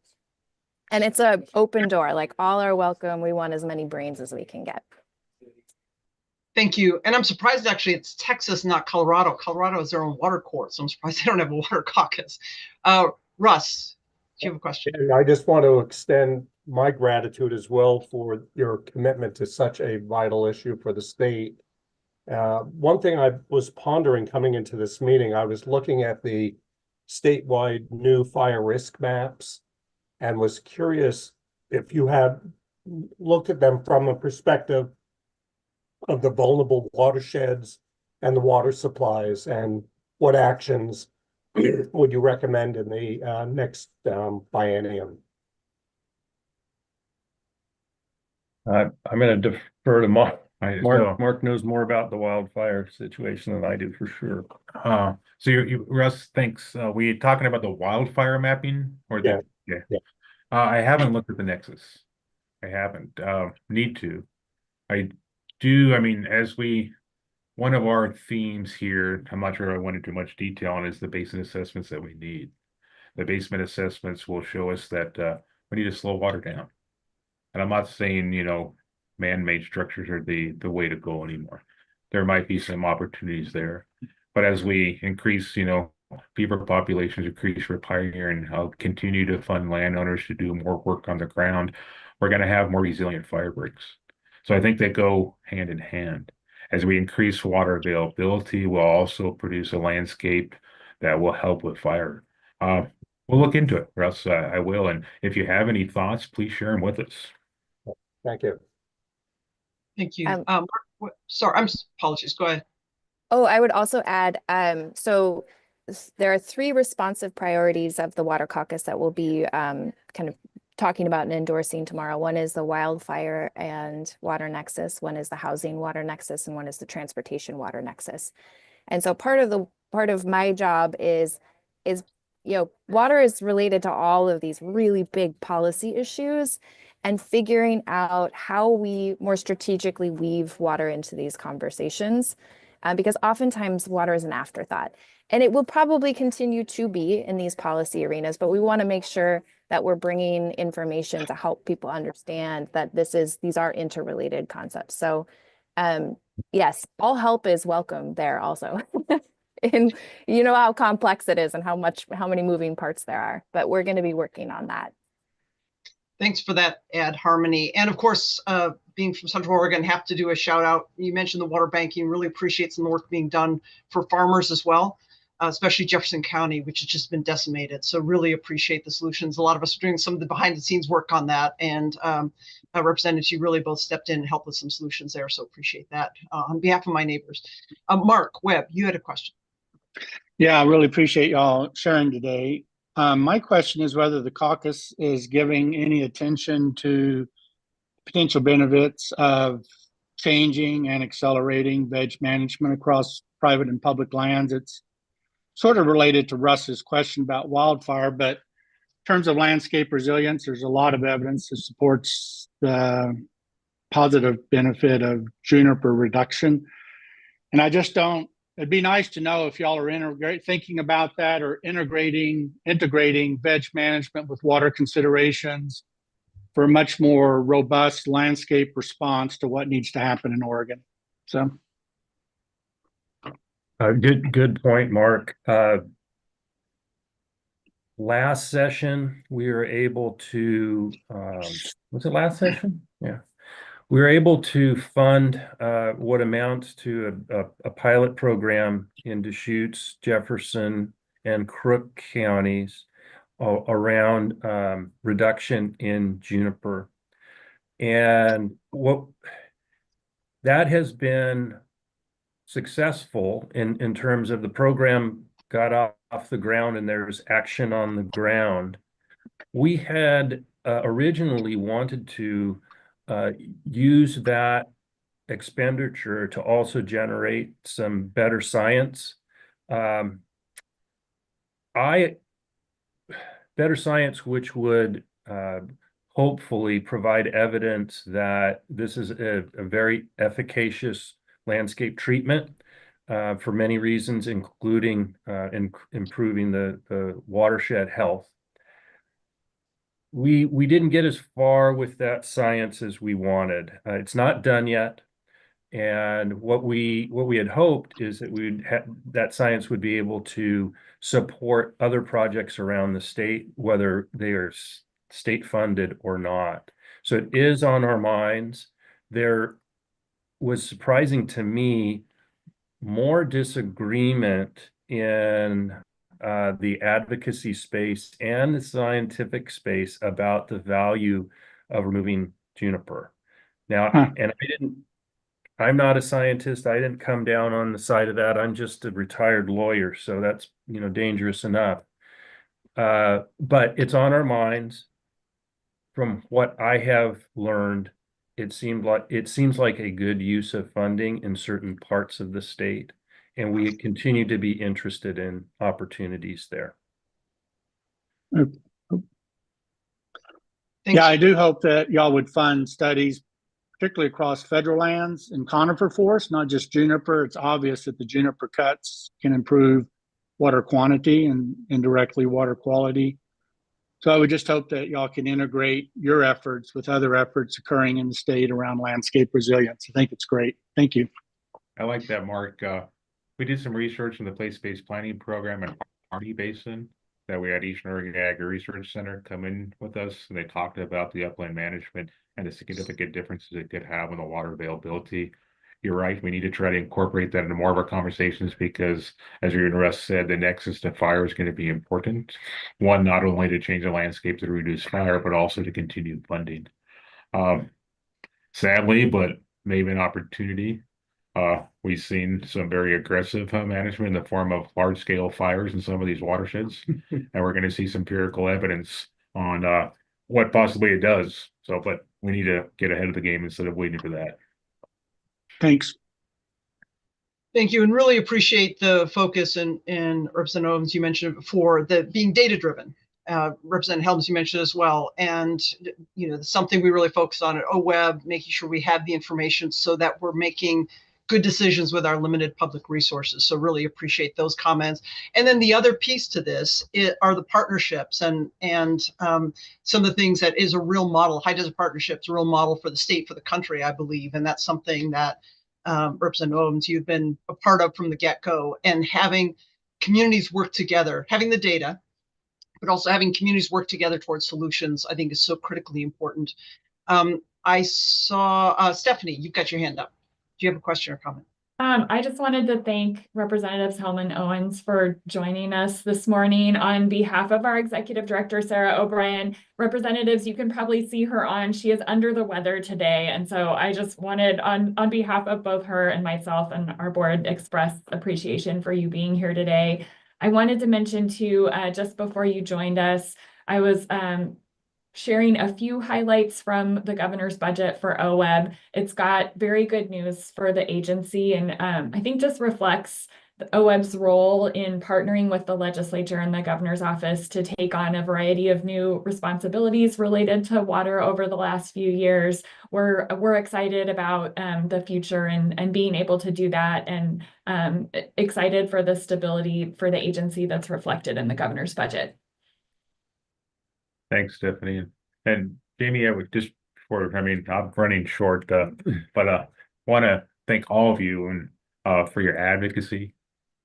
And it's an open door, like all are welcome. We want as many brains as we can get. Thank you. And I'm surprised actually it's Texas, not Colorado. Colorado has their own water court, so I'm surprised they don't have a water caucus. Russ, do you have a question? And I just want to extend my gratitude as well for your commitment to such a vital issue for the state. One thing I was pondering coming into this meeting, I was looking at the statewide new fire risk maps and was curious if you had looked at them from a perspective of the vulnerable watersheds and the water supplies, and what actions would you recommend in the next biennium? I'm going to defer to Mark. Mark knows more about the wildfire situation than I do for sure. So Russ, thanks. We talking about the wildfire mapping or the yeah. I haven't looked at the Nexus. I haven't. Need to. I do. I mean, one of our themes here, I'm not sure I went into much detail on, is the basin assessments that we need. The basement assessments will show us that we need to slow water down. And I'm not saying, man-made structures are the way to go anymore. There might be some opportunities there. But as we increase, beaver populations, increase riparian, and continue to fund landowners to do more work on the ground, we're going to have more resilient fire breaks. So I think they go hand in hand. As we increase water availability, we'll also produce a landscape that will help with fire. We'll look into it, Russ. I will. And if you have any thoughts, please share them with us. Thank you. Thank you. Sorry, apologies. Go ahead. Oh, I would also add, so there are 3 responsive priorities of the Water Caucus that will be kind of talking about and endorsing tomorrow. One is the wildfire and water nexus, one is the housing water nexus, and one is the transportation water nexus. And so part of my job is water is related to all of these really big policy issues, and figuring out how we more strategically weave water into these conversations, because oftentimes water is an afterthought. And it will probably continue to be in these policy arenas, but we want to make sure that we're bringing information to help people understand that these are interrelated concepts. So yes, all help is welcome there also. And you know how complex it is and how many moving parts there are, but we're going to be working on that. Thanks for that ad, Harmony. And of course, being from Central Oregon, have to do a shout out. You mentioned the water banking, really appreciate some work being done for farmers as well, especially Jefferson County, which has just been decimated. So really appreciate the solutions. A lot of us are doing some of the behind the scenes work on that. And representatives, you really both stepped in and helped with some solutions there. So appreciate that on behalf of my neighbors. Mark Webb, you had a question. Yeah, I really appreciate y'all sharing today. My question is whether the caucus is giving any attention to potential benefits of changing and accelerating veg management across private and public lands. It's sort of related to Russ's question about wildfire, but in terms of landscape resilience, there's a lot of evidence that supports the positive benefit of juniper reduction. And I just don't, it'd be nice to know if y'all are thinking about that or integrating veg management with water considerations for a much more robust landscape response to what needs to happen in Oregon. So. Good point, Mark. Last session, we were able to, was it last session? Yeah. We were able to fund what amounts to a pilot program in Deschutes, Jefferson, and Crook counties around reduction in juniper. And that has been successful in terms of the program got off the ground and there's action on the ground. We had originally wanted to use that expenditure to also generate some better science. Better science, which would hopefully provide evidence that this is a very efficacious landscape treatment for many reasons, including improving the watershed health. We didn't get as far with that science as we wanted. It's not done yet. And what we had hoped is that that science would be able to support other projects around the state, whether they are state funded or not. So it is on our minds. There was, surprising to me, more disagreement in the advocacy space and the scientific space about the value of removing juniper. Now, and I'm not a scientist. I didn't come down on the side of that. I'm just a retired lawyer, so that's, dangerous enough. But it's on our minds. From what I have learned, it seems like a good use of funding in certain parts of the state, and we continue to be interested in opportunities there. Yeah, I do hope that y'all would fund studies, particularly across federal lands and conifer forests, not just juniper. It's obvious that the juniper cuts can improve water quantity and indirectly water quality. So I would just hope that y'all can integrate your efforts with other efforts occurring in the state around landscape resilience. I think it's great. Thank you. I like that, Mark. We did some research in the place-based planning program in Harmony Basin that we had Eastern Oregon Ag Research Center come in with us, and they talked about the upland management and the significant differences it could have on the water availability. You're right, we need to try to incorporate that into more of our conversations because, as your Russ said, the nexus to fire is going to be important. One, not only to change the landscape to reduce fire, but also to continue funding. Sadly, but maybe an opportunity. We've seen some very aggressive management in the form of large-scale fires in some of these watersheds, and we're going to see some empirical evidence on what possibly it does. So, but we need to get ahead of the game instead of waiting for that. Thanks. Thank you, and really appreciate the focus and Representative Owens, you mentioned it before, that being data-driven. Representative Helms, you mentioned as well, and something we really focus on at OWEB, making sure we have the information so that we're making good decisions with our limited public resources. So really appreciate those comments. And then the other piece to this are the partnerships and some of the things that is a real model. High desert partnerships, a real model for the state, for the country, I believe, and that's something that Representative Owens, you've been a part of from the get-go, and having communities work together, having the data, but also having communities work together towards solutions, I think is so critically important. I saw, Stephanie, you've got your hand up. Do you have a question or comment? I just wanted to thank Representatives Helm and Owens for joining us this morning. On behalf of our Executive Director, Sarah O'Brien, representatives, you can probably see her on. She is under the weather today. And so I just wanted, on behalf of both her and myself and our board, express appreciation for you being here today. I wanted to mention too, just before you joined us, I was sharing a few highlights from the governor's budget for OWEB. It's got very good news for the agency, and I think just reflects the OWEB's role in partnering with the legislature and the governor's office to take on a variety of new responsibilities related to water over the last few years. We're excited about the future and being able to do that, and excited for the stability for the agency that's reflected in the governor's budget. Thanks, Stephanie. And Jamie, I would just I'm running short, but want to thank all of you and for your advocacy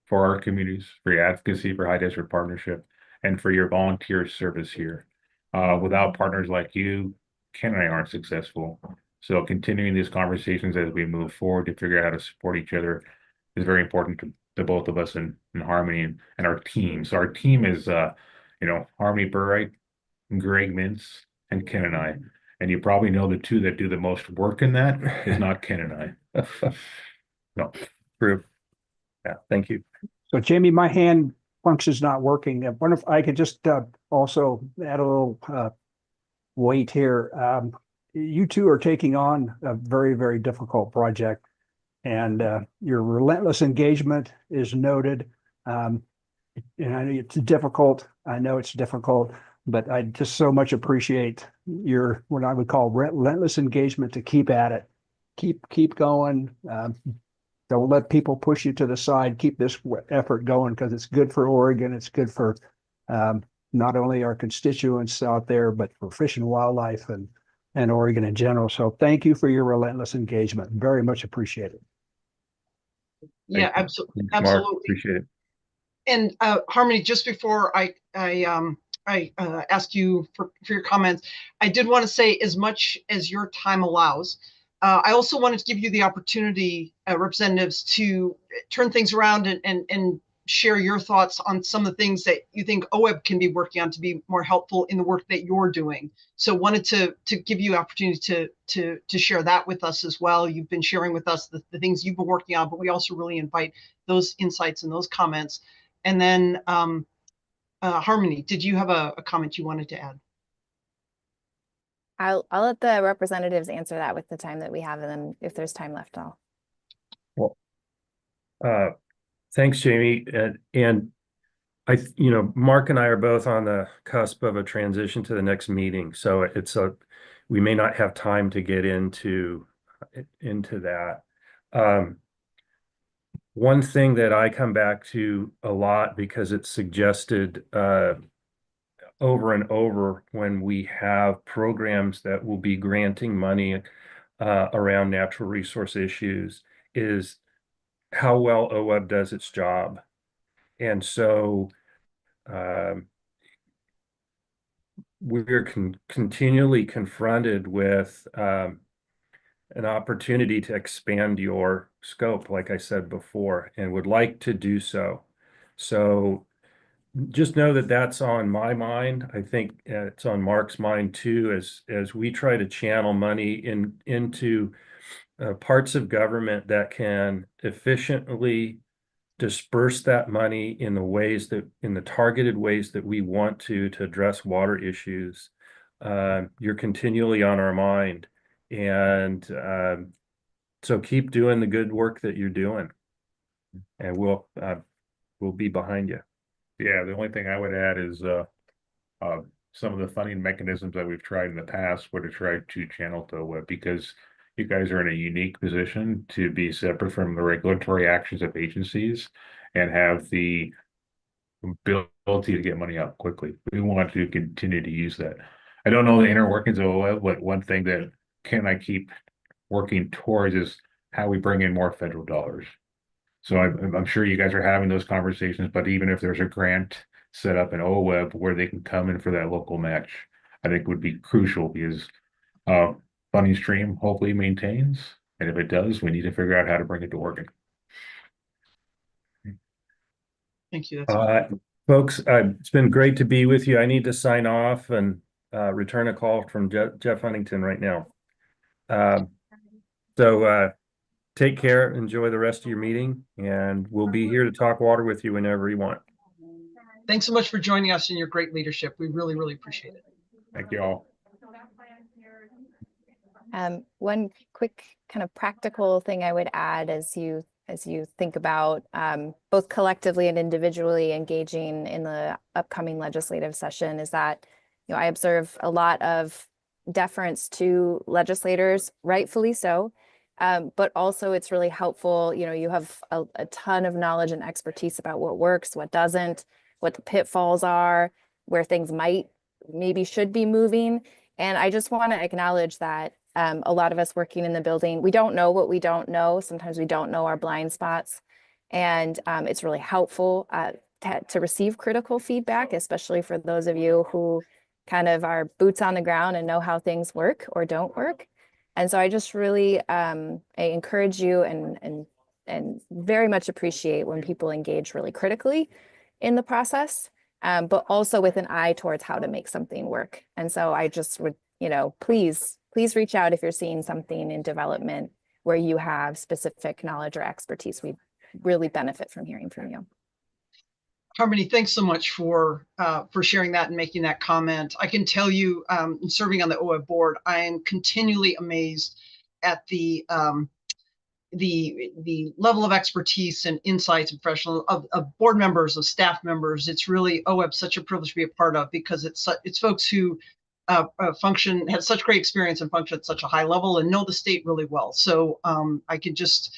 for our communities, for your advocacy for High Desert Partnership, and for your volunteer service here. Without partners like you, Ken and I aren't successful. So continuing these conversations as we move forward to figure out how to support each other is very important to both of us in harmony and our team. So our team is, Harmony Burright, Greg Mintz, and Ken and I. And you probably know the two that do the most work in that is not Ken and I. No, True. Yeah, thank you. So Jamie, my hand function's not working. I wonder if I could just also add a little weight here. You two are taking on a very, very difficult project, and your relentless engagement is noted. And I know it's difficult. I know it's difficult, but I just so much appreciate your, what I would call relentless engagement to keep at it, keep going. Don't let people push you to the side. Keep this effort going, because it's good for Oregon. It's good for not only our constituents out there, but for fish and wildlife and Oregon in general. So thank you for your relentless engagement. Very much appreciated. Yeah, absolutely. Mark, appreciate it. And Harmony, just before I ask you for your comments, I did want to say, as much as your time allows, I also wanted to give you the opportunity, representatives, to turn things around and share your thoughts on some of the things that you think OWEB can be working on to be more helpful in the work that you're doing. So wanted to give you opportunity to share that with us as well. You've been sharing with us the things you've been working on, but we also really invite those insights and those comments. And then Harmony, did you have a comment you wanted to add? I'll let the representatives answer that with the time that we have, and then if there's time left, I'll. Well, thanks, Jamie. And Mark and I are both on the cusp of a transition to the next meeting. So we may not have time to get into that. One thing that I come back to a lot, because it's suggested over and over when we have programs that will be granting money around natural resource issues, is how well OWEB does its job. And so we're continually confronted with an opportunity to expand your scope, like I said before, and would like to do so. So just know that that's on my mind. I think it's on Mark's mind too, as we try to channel money into parts of government that can efficiently disperse that money in the targeted ways that we want to address water issues. You're continually on our mind. And so keep doing the good work that you're doing. And we'll be behind you. Yeah, the only thing I would add is some of the funding mechanisms that we've tried in the past were to try to channel to OWEB, because you guys are in a unique position to be separate from the regulatory actions of agencies and have the ability to get money out quickly. We want to continue to use that. I don't know the inner workings of OWEB, but one thing that Ken and I keep working towards is how we bring in more federal dollars. So I'm sure you guys are having those conversations, but even if there's a grant set up in OWEB where they can come in for that local match, I think would be crucial, because funding stream hopefully maintains. And if it does, we need to figure out how to bring it to Oregon. Thank you. That's folks, it's been great to be with you. I need to sign off and return a call from Jeff Huntington right now. So take care, enjoy the rest of your meeting, and we'll be here to talk water with you whenever you want. Thanks so much for joining us and your great leadership. We really, really appreciate it. Thank you all. One quick kind of practical thing I would add as you think about both collectively and individually engaging in the upcoming legislative session is that, I observe a lot of deference to legislators, rightfully so. But also it's really helpful, you have a ton of knowledge and expertise about what works, what doesn't, what the pitfalls are, where things maybe should be moving. And I just want to acknowledge that a lot of us working in the building, we don't know what we don't know. Sometimes we don't know our blind spots. And it's really helpful to receive critical feedback, especially for those of you who kind of are boots on the ground and know how things work or don't work. And so I just really I encourage you and very much appreciate when people engage really critically in the process, but also with an eye towards how to make something work. And so I just would, please reach out if you're seeing something in development where you have specific knowledge or expertise. We really benefit from hearing from you. Harmony, thanks so much for sharing that and making that comment. I can tell you, serving on the OWEB board, I am continually amazed at the level of expertise and insights and professional of board members, of staff members. It's really OWEB such a privilege to be a part of, because it's folks who have such great experience and function at such a high level and know the state really well. So I could just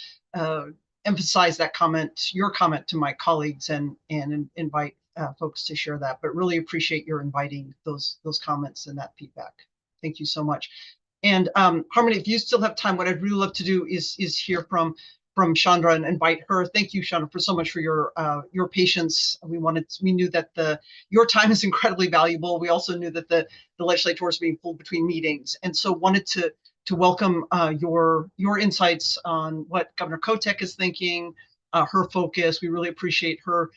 emphasize that comment, your comment, to my colleagues and invite folks to share that, but really appreciate your inviting those comments and that feedback. Thank you so much. And Harmony, if you still have time, what I'd really love to do is hear from Chandra and invite her. Thank you, Chandra, for so much for your patience. We knew that your time is incredibly valuable. We also knew that the legislature was being pulled between meetings, and so wanted to welcome your insights on what Governor Kotek is thinking, her focus. We really appreciate her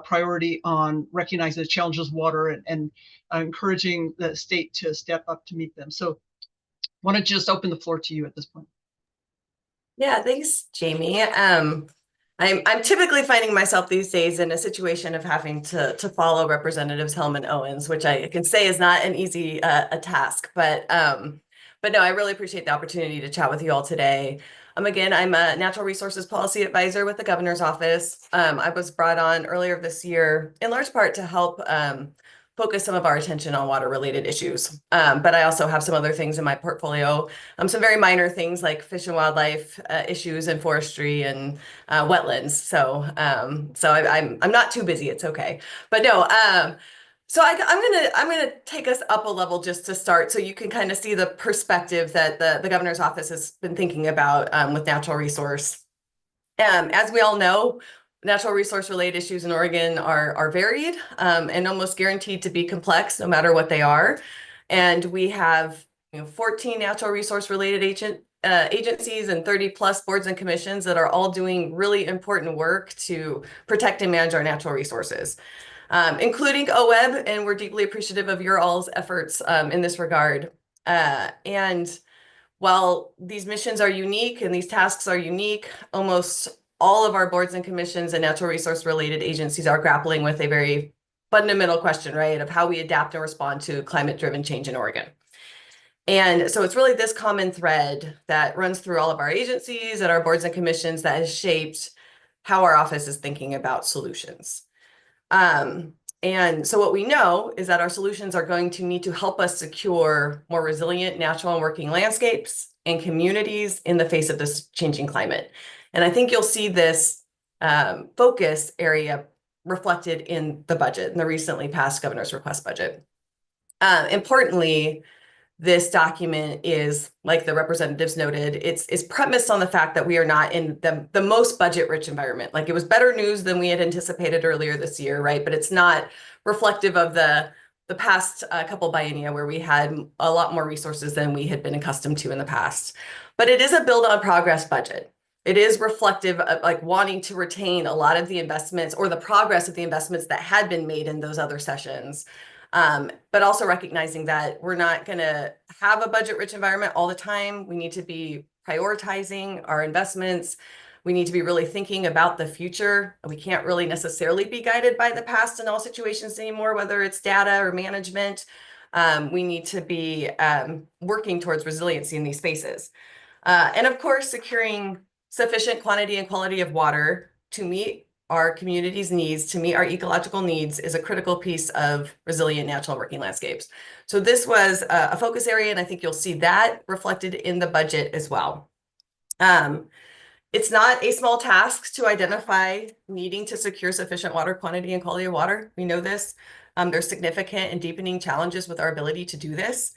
priority on recognizing the challenges of water and encouraging the state to step up to meet them. So I want to just open the floor to you at this point. Yeah, thanks, Jamie. I'm typically finding myself these days in a situation of having to follow Representatives Helm and Owens, which I can say is not an easy a task, but no, I really appreciate the opportunity to chat with you all today. Again, I'm a Natural Resources Policy Advisor with the Governor's Office. I was brought on earlier this year, in large part to help focus some of our attention on water-related issues. But I also have some other things in my portfolio, some very minor things like fish and wildlife issues and forestry and wetlands. So I'm not too busy. It's okay. But no. So I'm gonna take us up a level just to start, so you can kind of see the perspective that the Governor's Office has been thinking about with natural resource. As we all know, natural resource related issues in Oregon are varied and almost guaranteed to be complex, no matter what they are. And we have 14 natural resource related agencies and 30 plus boards and commissions that are all doing really important work to protect and manage our natural resources. Including OWEB, and we're deeply appreciative of your all's efforts in this regard. And while these missions are unique and these tasks are unique, almost all of our boards and commissions and natural resource related agencies are grappling with a very fundamental question, right, of how we adapt and respond to climate-driven change in Oregon. And so it's really this common thread that runs through all of our agencies and our boards and commissions that has shaped how our office is thinking about solutions. And so what we know is that our solutions are going to need to help us secure more resilient natural and working landscapes and communities in the face of this changing climate. And I think you'll see this focus area reflected in the budget, in the recently passed governor's request budget. Importantly, this document is, like the representatives noted, it's premised on the fact that we are not in the most budget-rich environment. Like, it was better news than we had anticipated earlier this year, right? But it's not reflective of the past couple biennia where we had a lot more resources than we had been accustomed to in the past. But it is a build on progress budget. It is reflective of like wanting to retain a lot of the investments or the progress of the investments that had been made in those other sessions. But also recognizing that we're not going to have a budget-rich environment all the time. We need to be prioritizing our investments. We need to be really thinking about the future. We can't really necessarily be guided by the past in all situations anymore, whether it's data or management. We need to be working towards resiliency in these spaces. And of course, securing sufficient quantity and quality of water to meet our community's needs, to meet our ecological needs, is a critical piece of resilient natural working landscapes. So this was a focus area, and I think you'll see that reflected in the budget as well. It's not a small task to identify needing to secure sufficient water quantity and quality of water. We know this. There's significant and deepening challenges with our ability to do this.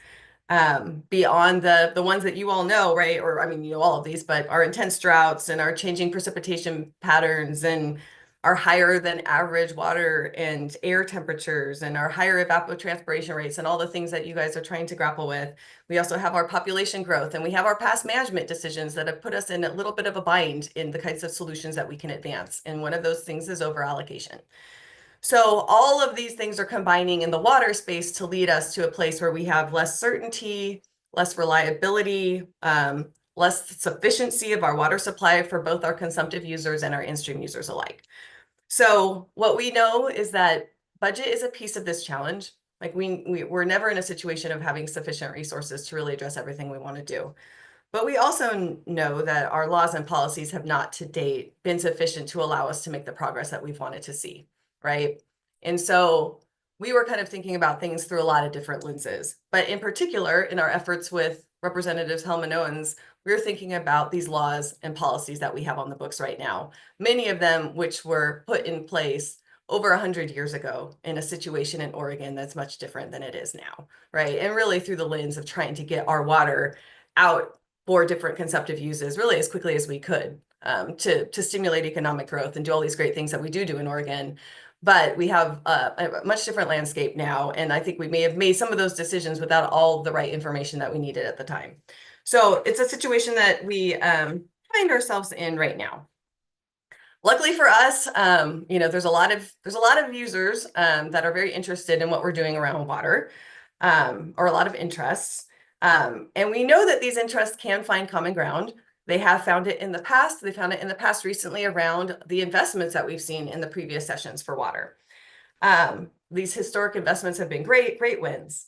Beyond the ones that you all know, right? Or I mean, you know all of these, but our intense droughts and our changing precipitation patterns and our higher than average water and air temperatures and our higher evapotranspiration rates and all the things that you guys are trying to grapple with. We also have our population growth, and we have our past management decisions that have put us in a little bit of a bind in the kinds of solutions that we can advance. And one of those things is over allocation. So all of these things are combining in the water space to lead us to a place where we have less certainty, less reliability, less sufficiency of our water supply for both our consumptive users and our in-stream users alike. So what we know is that budget is a piece of this challenge. Like we're never in a situation of having sufficient resources to really address everything we want to do. But we also know that our laws and policies have not to date been sufficient to allow us to make the progress that we've wanted to see, right? And so we were kind of thinking about things through a lot of different lenses. But in particular, in our efforts with Representatives Helm and Owens, we're thinking about these laws and policies that we have on the books right now, many of them which were put in place over 100 years ago in a situation in Oregon that's much different than it is now, right? And really through the lens of trying to get our water out for different consumptive uses really as quickly as we could to stimulate economic growth and do all these great things that we do in Oregon. But we have a much different landscape now, and I think we may have made some of those decisions without all the right information that we needed at the time. So it's a situation that we find ourselves in right now. Luckily for us, you know, there's a lot of users that are very interested in what we're doing around water, or a lot of interests. And we know that these interests can find common ground. They have found it in the past. They found it in the past recently around the investments that we've seen in the previous sessions for water. These historic investments have been great wins.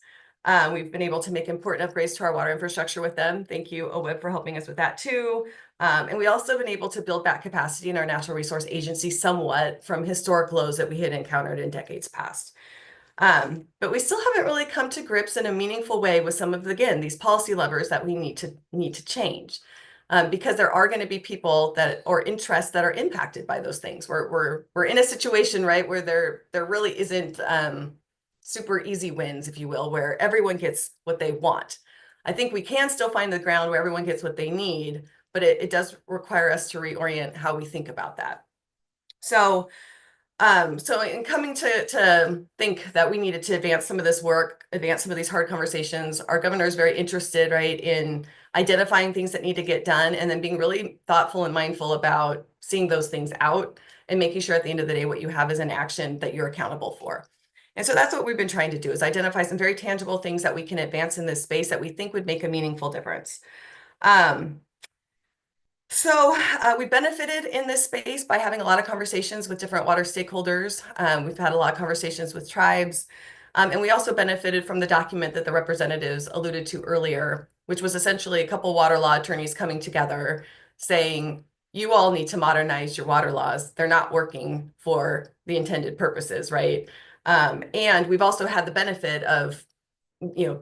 We've been able to make important upgrades to our water infrastructure with them. Thank you, OWEB, for helping us with that too. And we also have been able to build back capacity in our natural resource agency somewhat from historic lows that we had encountered in decades past. But we still haven't really come to grips in a meaningful way with some of, again, these policy levers that we need to change. Because there are going to be people or interests that are impacted by those things. We're in a situation, right, where there really isn't super easy wins, if you will, where everyone gets what they want. I think we can still find the ground where everyone gets what they need, but it does require us to reorient how we think about that. So in coming to think that we needed to advance some of this work, advance some of these hard conversations, our governor is very interested, right, in identifying things that need to get done and then being really thoughtful and mindful about seeing those things out and making sure at the end of the day what you have is an action that you're accountable for. And so that's what we've been trying to do, is identify some very tangible things that we can advance in this space that we think would make a meaningful difference. So we benefited in this space by having a lot of conversations with different water stakeholders. We've had a lot of conversations with tribes. And we also benefited from the document that the representatives alluded to earlier, which was essentially a couple water law attorneys coming together saying, you all need to modernize your water laws. They're not working for the intended purposes, right? And we've also had the benefit of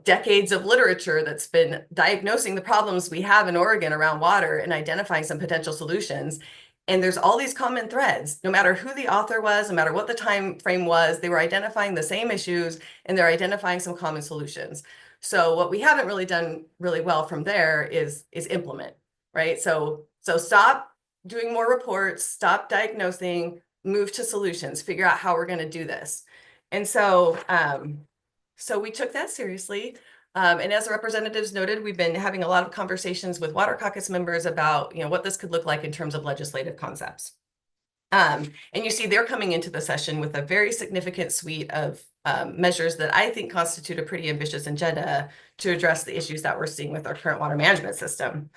decades of literature that's been diagnosing the problems we have in Oregon around water and identifying some potential solutions. And there's all these common threads, no matter who the author was, no matter what the time frame was, they were identifying the same issues and they're identifying some common solutions. So what we haven't really done really well from there is implement, right? So stop doing more reports, stop diagnosing, move to solutions, figure out how we're going to do this. And so we took that seriously. And as the representatives noted, we've been having a lot of conversations with Water Caucus members about what this could look like in terms of legislative concepts. And you see they're coming into the session with a very significant suite of measures that I think constitute a pretty ambitious agenda to address the issues that we're seeing with our current water management system.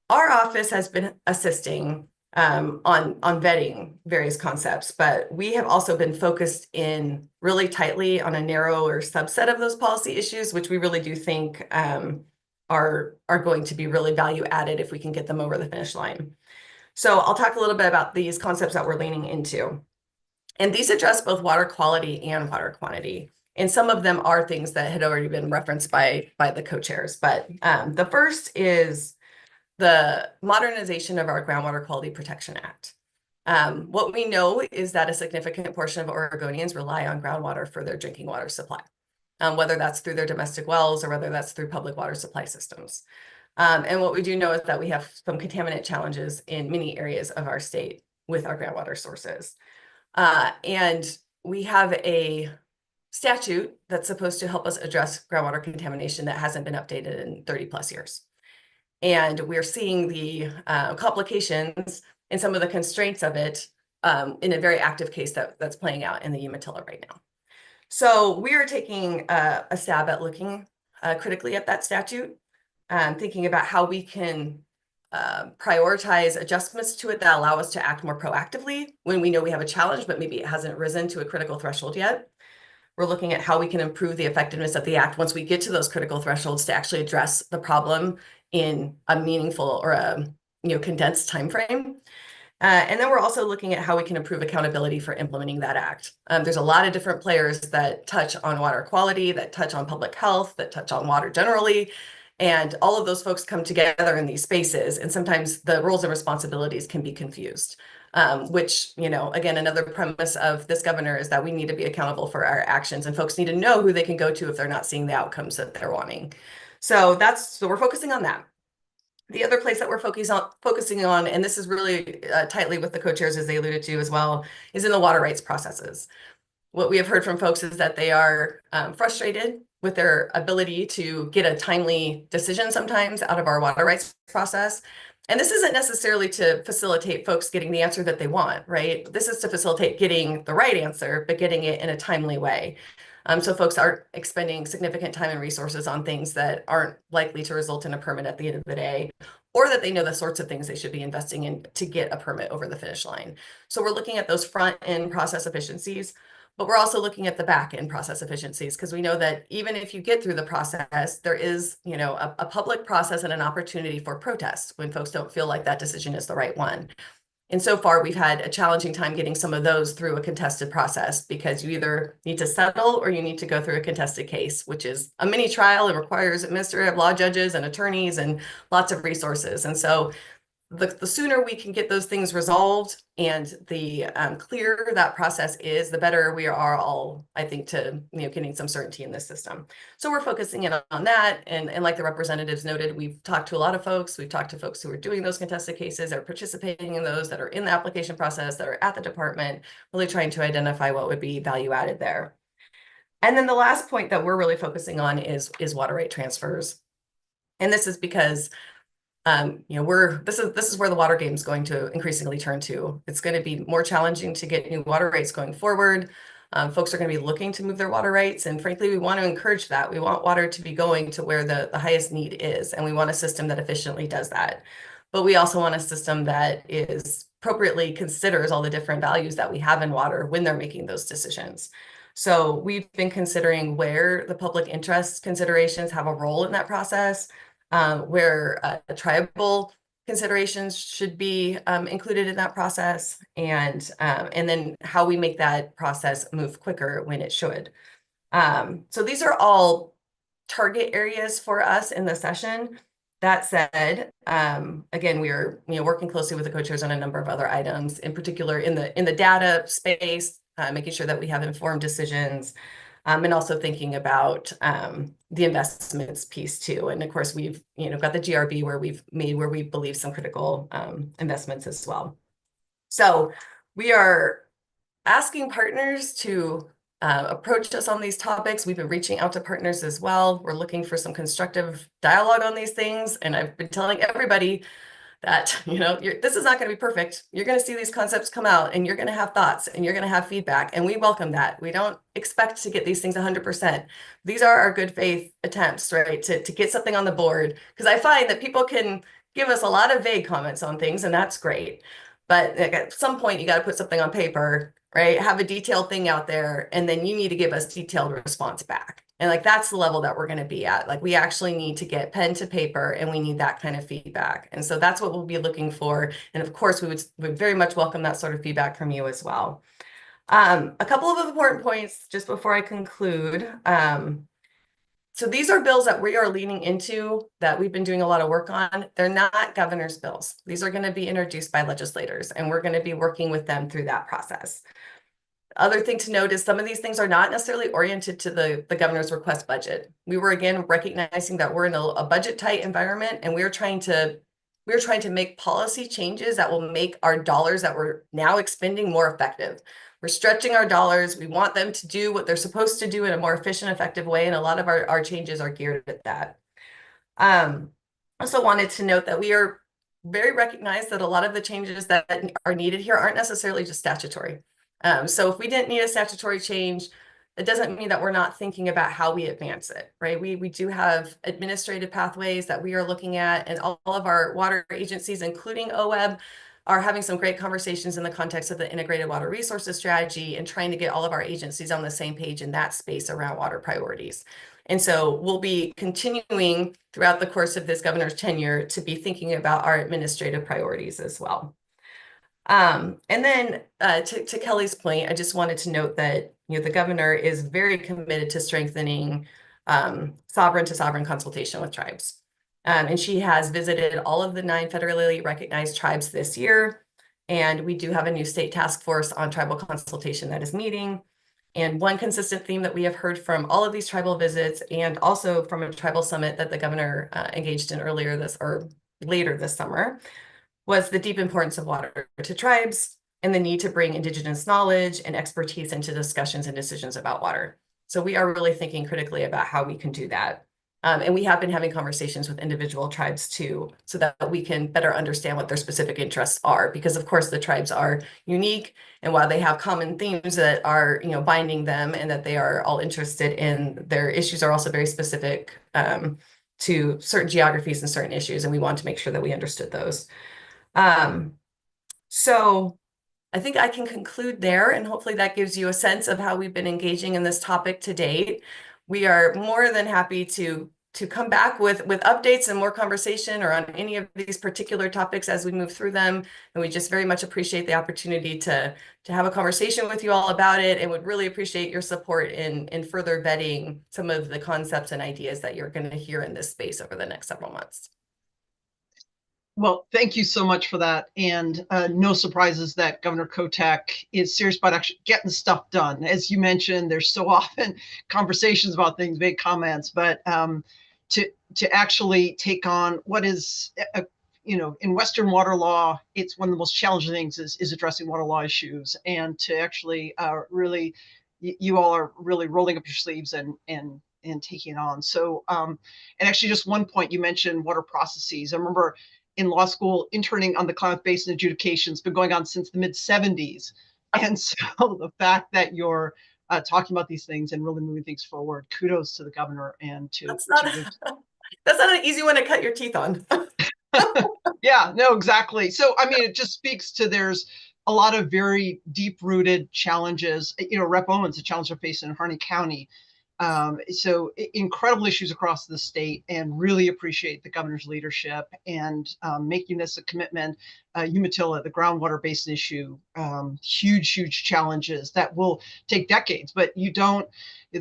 Our office has been assisting on vetting various concepts, but we have also been focused in really tightly on a narrower subset of those policy issues, which we really do think are going to be really value added if we can get them over the finish line. So I'll talk a little bit about these concepts that we're leaning into. And these address both water quality and water quantity. And some of them are things that had already been referenced by the co-chairs. But the first is the modernization of our Groundwater Quality Protection Act. What we know is that a significant portion of Oregonians rely on groundwater for their drinking water supply, whether that's through their domestic wells or whether that's through public water supply systems. And what we do know is that we have some contaminant challenges in many areas of our state with our groundwater sources. And we have a statute that's supposed to help us address groundwater contamination that hasn't been updated in 30 plus years. And we're seeing the complications and some of the constraints of it in a very active case that's playing out in the Umatilla right now. So we are taking a stab at looking critically at that statute, thinking about how we can prioritize adjustments to it that allow us to act more proactively when we know we have a challenge, but maybe it hasn't risen to a critical threshold yet. We're looking at how we can improve the effectiveness of the act once we get to those critical thresholds to actually address the problem in a meaningful or a condensed time frame. And then we're also looking at how we can improve accountability for implementing that act. There's a lot of different players that touch on water quality, that touch on public health, that touch on water generally. And all of those folks come together in these spaces. And sometimes the roles and responsibilities can be confused, which, again, another premise of this governor is that we need to be accountable for our actions and folks need to know who they can go to if they're not seeing the outcomes that they're wanting. So we're focusing on that. The other place that we're focusing on, and this is really tightly with the co-chairs as they alluded to as well, is in the water rights processes. What we have heard from folks is that they are frustrated with their ability to get a timely decision sometimes out of our water rights process. And this isn't necessarily to facilitate folks getting the answer that they want, right? This is to facilitate getting the right answer, but getting it in a timely way. So folks aren't expending significant time and resources on things that aren't likely to result in a permit at the end of the day, or that they know the sorts of things they should be investing in to get a permit over the finish line. So we're looking at those front end process efficiencies, but we're also looking at the back end process efficiencies because we know that even if you get through the process, there is, a public process and an opportunity for protest when folks don't feel like that decision is the right one. And so far, we've had a challenging time getting some of those through a contested process because you either need to settle or you need to go through a contested case, which is a mini trial and requires administrative law judges and attorneys and lots of resources. And so the sooner we can get those things resolved and the clearer that process is, the better we are all, I think, to getting some certainty in this system. So we're focusing in on that. And like the representatives noted, we've talked to a lot of folks. We've talked to folks who are doing those contested cases, that are participating in those, that are in the application process, that are at the department, really trying to identify what would be value added there. And then the last point that we're really focusing on is water right transfers. And this is because this is where the water game is going to increasingly turn to. It's going to be more challenging to get new water rights going forward. Folks are going to be looking to move their water rights. And frankly, we want to encourage that. We want water to be going to where the highest need is. And we want a system that efficiently does that. but we also want a system that is appropriately considers all the different values that we have in water when they're making those decisions. So we've been considering where the public interest considerations have a role in that process, where tribal considerations should be included in that process, and then how we make that process move quicker when it should. So these are all target areas for us in the session. That said, again, we are working closely with the co-chairs on a number of other items, in particular in the data space, making sure that we have informed decisions, and also thinking about the investments piece too. And of course, we've got the GRB where we believe some critical investments as well. So we are asking partners to approach us on these topics. We've been reaching out to partners as well. We're looking for some constructive dialogue on these things. And I've been telling everybody that, this is not going to be perfect. You're going to see these concepts come out and you're going to have thoughts and you're going to have feedback. And we welcome that. We don't expect to get these things 100%. These are our good faith attempts, right? To get something on the board. Because I find that people can give us a lot of vague comments on things, and that's great. But at some point, you got to put something on paper, right? Have a detailed thing out there, and then you need to give us detailed response back. And like, that's the level that we're going to be at. Like, we actually need to get pen to paper, and we need that kind of feedback. And so that's what we'll be looking for. And of course, we would very much welcome that sort of feedback from you as well. A couple of important points just before I conclude. So these are bills that we are leaning into, that we've been doing a lot of work on. They're not governor's bills. These are going to be introduced by legislators, and we're going to be working with them through that process. Other thing to note is some of these things are not necessarily oriented to the governor's request budget. We were again recognizing that we're in a budget tight environment, and we're trying to make policy changes that will make our dollars that we're now expending more effective. We're stretching our dollars. We want them to do what they're supposed to do in a more efficient, effective way. And a lot of our changes are geared at that. Also wanted to note that we are very recognized that a lot of the changes that are needed here aren't necessarily just statutory. So if we didn't need a statutory change, it doesn't mean that we're not thinking about how we advance it, right? We do have administrative pathways that we are looking at, and all of our water agencies, including OWEB, are having some great conversations in the context of the integrated water resources strategy and trying to get all of our agencies on the same page in that space around water priorities. And so we'll be continuing throughout the course of this governor's tenure to be thinking about our administrative priorities as well. And then to Kelly's point, I just wanted to note that the governor is very committed to strengthening sovereign to sovereign consultation with tribes. And she has visited all of the 9 federally recognized tribes this year. And we do have a new state task force on tribal consultation that is meeting. And one consistent theme that we have heard from all of these tribal visits, and also from a tribal summit that the governor engaged in later this summer, was the deep importance of water to tribes and the need to bring Indigenous knowledge and expertise into discussions and decisions about water. So we are really thinking critically about how we can do that. And we have been having conversations with individual tribes too, so that we can better understand what their specific interests are. Because of course the tribes are unique, and while they have common themes that are binding them and that they are all interested in, their issues are also very specific to certain geographies and certain issues, and we want to make sure that we understood those. So I think I can conclude there, and hopefully that gives you a sense of how we've been engaging in this topic to date. We are more than happy to come back with updates and more conversation or on any of these particular topics as we move through them. And we just very much appreciate the opportunity to have a conversation with you all about it, and would really appreciate your support in further vetting some of the concepts and ideas that you're going to hear in this space over the next several months. Well, thank you so much for that. And no surprises that Governor Kotek is serious about actually getting stuff done. As you mentioned, there's so often conversations about things, big comments, but to actually take on what is, in Western water law, it's one of the most challenging things is addressing water law issues, and to actually really, you all are really rolling up your sleeves and taking it on. So, and actually just one point, you mentioned water processes. I remember in law school interning on the Klamath Basin adjudications, been going on since the mid-70s. And so the fact that you're talking about these things and really moving things forward, kudos to the governor and to— That's not an easy one to cut your teeth on. Yeah, no, exactly. So, I mean, it just speaks to there's a lot of very deep-rooted challenges. Rep. Owens, the challenge they're facing in Harney County. So incredible issues across the state, and really appreciate the governor's leadership and making this a commitment. Umatilla, the groundwater basin issue, huge challenges that will take decades, but you don't,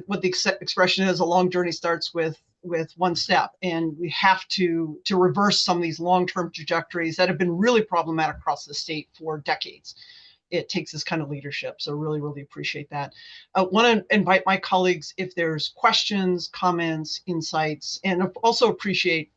what the expression is, a long journey starts with one step, and we have to reverse some of these long-term trajectories that have been really problematic across the state for decades. It takes this kind of leadership. So really appreciate that. Want to invite my colleagues if there's questions, comments, insights, and also appreciate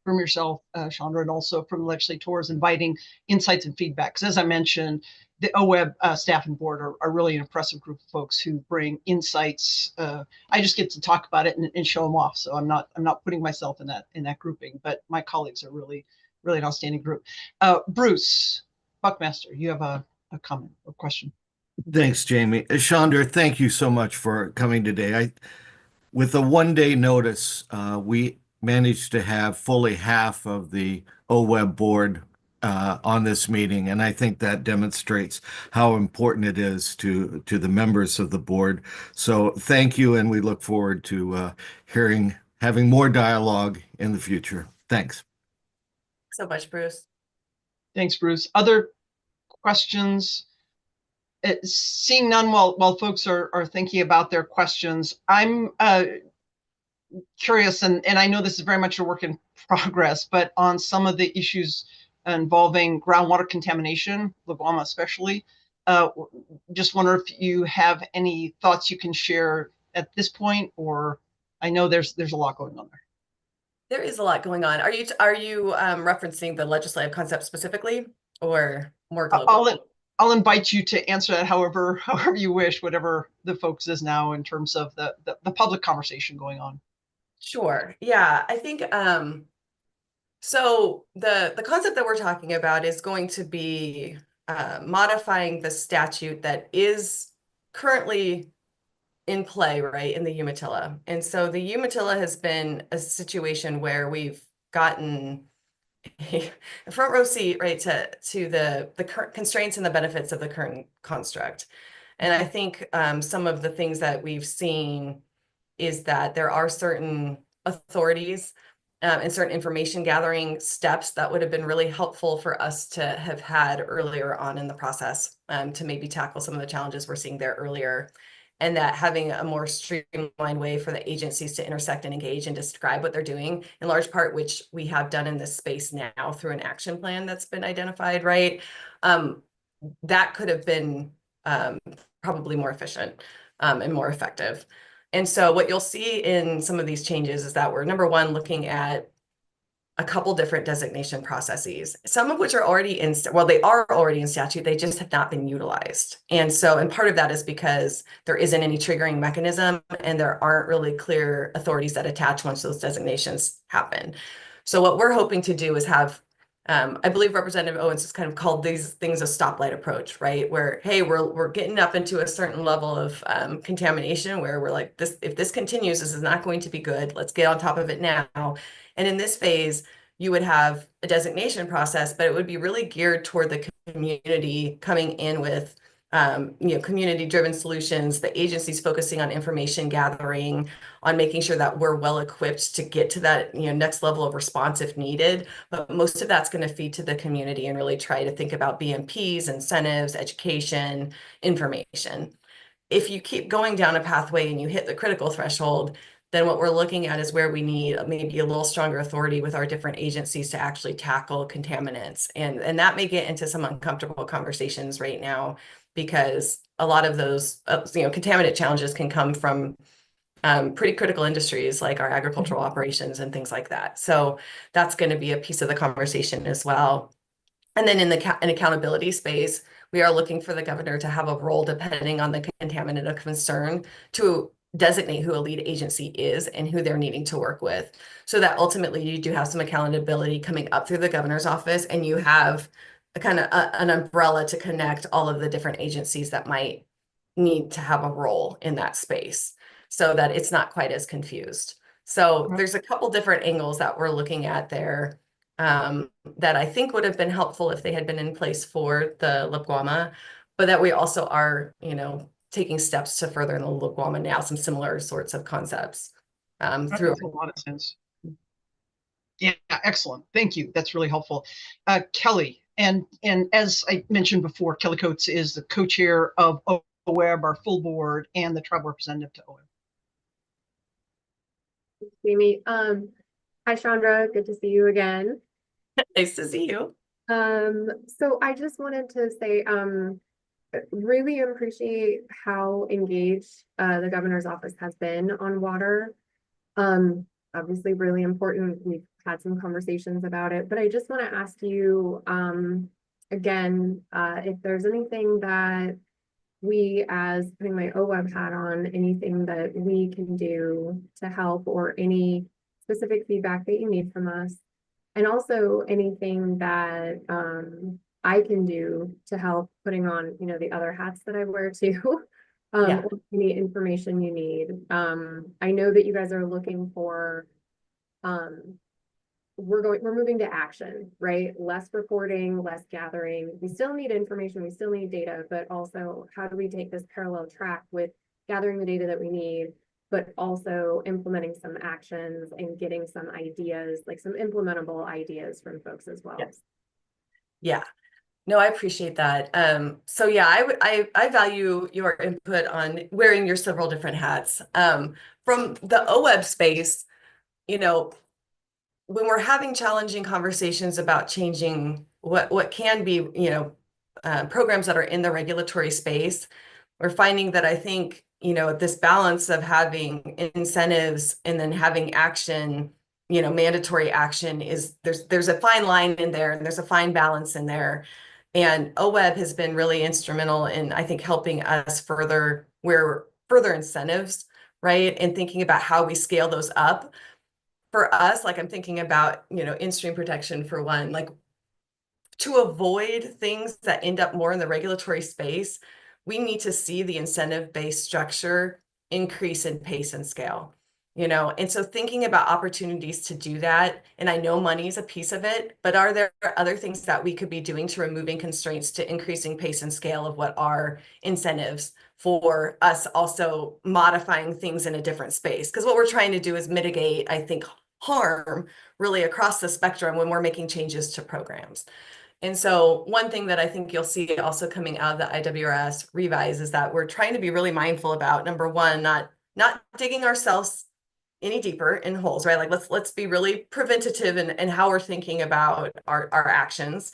from yourself, Chandra, and also from legislators inviting insights and feedback. Because as I mentioned, the OWEB staff and board are really an impressive group of folks who bring insights. I just get to talk about it and show them off. So I'm not putting myself in that grouping, but my colleagues are really an outstanding group. Bruce Buckmaster, you have a comment or question. Thanks, Jamie. Chandra, thank you so much for coming today. With a 1-day notice, we managed to have fully half of the OWEB board on this meeting, and I think that demonstrates how important it is to the members of the board. So thank you, and we look forward to having more dialogue in the future. Thanks. So much, Bruce. Thanks, Bruce. Other questions? Seeing none, while folks are thinking about their questions, I'm curious, and I know this is very much a work in progress, but on some of the issues involving groundwater contamination, Lagoma especially, just wonder if you have any thoughts you can share at this point, or I know there's a lot going on there. There is a lot going on. Are you referencing the legislative concept specifically, or more global? I'll invite you to answer that however you wish, whatever the focus is now in terms of the public conversation going on. Sure. Yeah, I think so the concept that we're talking about is going to be modifying the statute that is currently in play, right, in the Umatilla. And so the Umatilla has been a situation where we've gotten a front row seat, right, to the current constraints and the benefits of the current construct. And I think some of the things that we've seen is that there are certain authorities and certain information gathering steps that would have been really helpful for us to have had earlier on in the process to maybe tackle some of the challenges we're seeing there earlier. And that having a more streamlined way for the agencies to intersect and engage and describe what they're doing, in large part, which we have done in this space now through an action plan that's been identified, right? That could have been probably more efficient and more effective. And so what you'll see in some of these changes is that we're, number one, looking at a couple different designation processes, some of which are already they are already in statute, they just have not been utilized. And part of that is because there isn't any triggering mechanism and there aren't really clear authorities that attach once those designations happen. So what we're hoping to do is have, I believe Representative Owens has kind of called these things a stoplight approach, right? Where, hey, we're getting up into a certain level of contamination where we're like, if this continues, this is not going to be good. Let's get on top of it now. And in this phase, you would have a designation process, but it would be really geared toward the community coming in with community-driven solutions, the agencies focusing on information gathering, on making sure that we're well equipped to get to that next level of response if needed. But most of that's going to feed to the community and really try to think about BMPs, incentives, education, information. If you keep going down a pathway and you hit the critical threshold, then what we're looking at is where we need maybe a little stronger authority with our different agencies to actually tackle contaminants. And that may get into some uncomfortable conversations right now, because a lot of those contaminant challenges can come from pretty critical industries like our agricultural operations and things like that. So that's going to be a piece of the conversation as well. And then in the accountability space, we are looking for the governor to have a role, depending on the contaminant of concern, to designate who a lead agency is and who they're needing to work with, so that ultimately you do have some accountability coming up through the governor's office, and you have a kind of an umbrella to connect all of the different agencies that might need to have a role in that space, so that it's not quite as confused. So there's a couple different angles that we're looking at there. that I think would have been helpful if they had been in place for the Lipguama, but that we also are, taking steps to further in the Lipguama now, some similar sorts of concepts. That Through makes a lot of sense. Yeah, excellent. Thank you. That's really helpful. Kelly, and as I mentioned before, Kelly Coates is the co-chair of OWEB, our full board, and the tribal representative to OWEB. Jamie, hi Chandra, good to see you again. Nice to see you. So I just wanted to say, really appreciate how engaged the governor's office has been on water. Obviously really important. We've had some conversations about it, but I just want to ask you again, if there's anything that we, as putting my OWEB hat on, anything that we can do to help, or any specific feedback that you need from us, and also anything that I can do to help, putting on, the other hats that I wear too. Yeah. Or any information you need. I know that you guys are looking for, we're moving to action, right? Less reporting, less gathering. We still need information, we still need data, but also how do we take this parallel track with gathering the data that we need, but also implementing some actions and getting some ideas, like some implementable ideas from folks as well. Yes. Yeah. No, I appreciate that. So yeah, I value your input on wearing your several different hats. From the OWEB space, when we're having challenging conversations about changing what can be, programs that are in the regulatory space, we're finding that I think, this balance of having incentives and then having action, mandatory action is there's a fine line in there, and there's a fine balance in there. And OWEB has been really instrumental in, I think, helping us further incentives, right? And thinking about how we scale those up. For us, like I'm thinking about, in-stream protection for one, like to avoid things that end up more in the regulatory space, we need to see the incentive-based structure increase in pace and scale. And so thinking about opportunities to do that, and I know money is a piece of it, but are there other things that we could be doing to removing constraints to increasing pace and scale of what are incentives for us, also modifying things in a different space? Because what we're trying to do is mitigate, I think, harm really across the spectrum when we're making changes to programs. And so one thing that I think you'll see also coming out of the IWRS revise is that we're trying to be really mindful about, number one, not digging ourselves any deeper in holes, right? Like let's be really preventative in how we're thinking about our actions.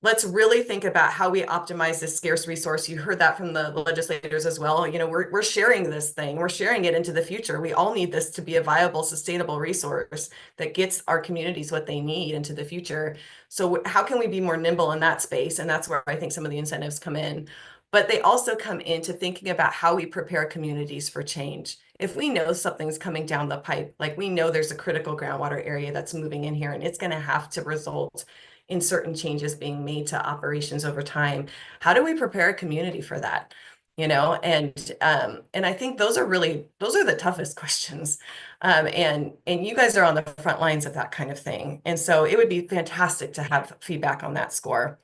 Let's really think about how we optimize this scarce resource. You heard that from the legislators as well. We're sharing this thing. We're sharing it into the future. We all need this to be a viable, sustainable resource that gets our communities what they need into the future. So how can we be more nimble in that space? And that's where I think some of the incentives come in. But they also come into thinking about how we prepare communities for change. If we know something's coming down the pipe, like we know there's a critical groundwater area that's moving in here, and it's going to have to result in certain changes being made to operations over time. How do we prepare a community for that? And I think those are the toughest questions. And you guys are on the front lines of that kind of thing. And so it would be fantastic to have feedback on that score.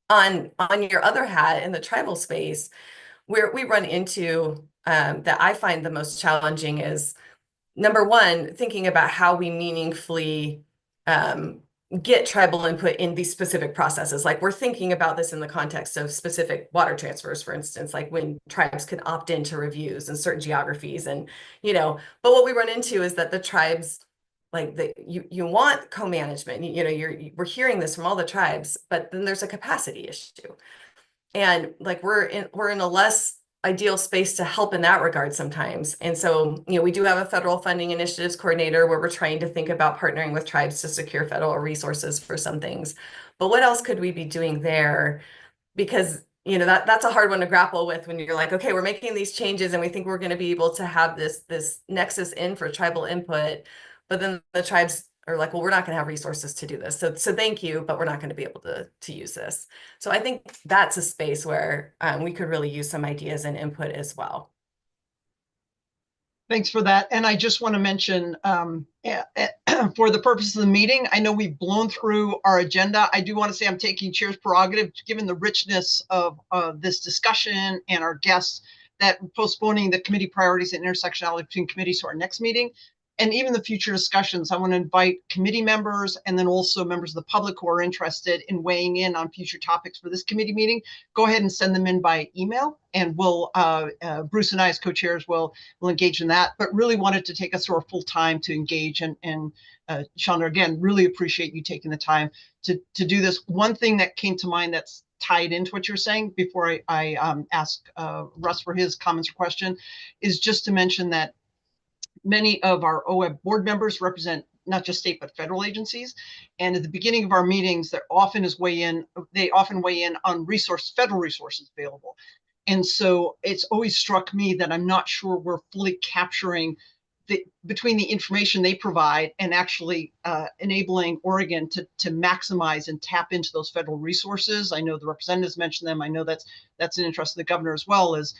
On your other hat in the tribal space, where we run into that I find the most challenging is, number one, thinking about how we meaningfully get tribal input in these specific processes. Like we're thinking about this in the context of specific water transfers, for instance, like when tribes can opt into reviews in certain geographies. And, but what we run into is that the tribes, like you want co-management, we're hearing this from all the tribes, but then there's a capacity issue. And like we're in a less ideal space to help in that regard sometimes. And so, we do have a federal funding initiatives coordinator where we're trying to think about partnering with tribes to secure federal resources for some things. But what else could we be doing there? Because, that's a hard one to grapple with when you're like, okay, we're making these changes and we think we're going to be able to have this nexus in for tribal input. But then the tribes are like, well, we're not going to have resources to do this. So thank you, but we're not going to be able to use this. So I think that's a space where we could really use some ideas and input as well. Thanks for that. And I just want to mention, for the purpose of the meeting, I know we've blown through our agenda. I do want to say I'm taking chair's prerogative, given the richness of this discussion and our guests, that postponing the committee priorities and intersectionality between committees to our next meeting. And even the future discussions, I want to invite committee members and then also members of the public who are interested in weighing in on future topics for this committee meeting. Go ahead and send them in by email, and we'll Bruce and I as co-chairs will engage in that. But really wanted to take us through our full time to engage, and Chandra, again, really appreciate you taking the time to do this. One thing that came to mind that's tied into what you're saying before I ask Russ for his comments or question is just to mention that many of our OWEB board members represent not just state but federal agencies, and at the beginning of our meetings, they often weigh in on federal resources available. And so it's always struck me that I'm not sure we're fully capturing between the information they provide and actually enabling Oregon to maximize and tap into those federal resources. I know the representatives mentioned them. I know that's an interest of the governor as well, as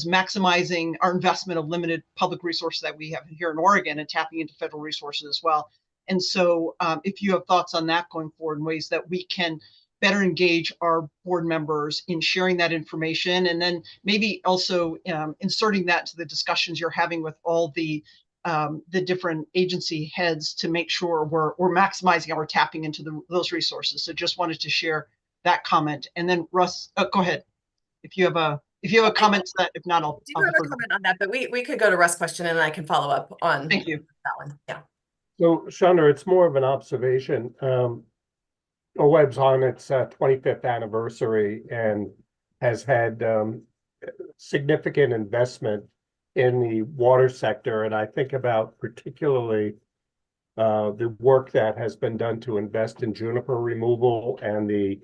maximizing our investment of limited public resources that we have here in Oregon and tapping into federal resources as well. And so if you have thoughts on that going forward in ways that we can better engage our board members in sharing that information, and then maybe also inserting that to the discussions you're having with all the different agency heads to make sure we're maximizing or tapping into those resources. So just wanted to share that comment. And then Russ, go ahead. If you have a comment to that, if not, I'll have a comment on that, but we could go to Russ' question and I can follow up on Thank you. that one. Yeah. So Chandra, it's more of an observation. OWEB's on its 25th anniversary and has had significant investment in the water sector. And I think about particularly the work that has been done to invest in juniper removal and the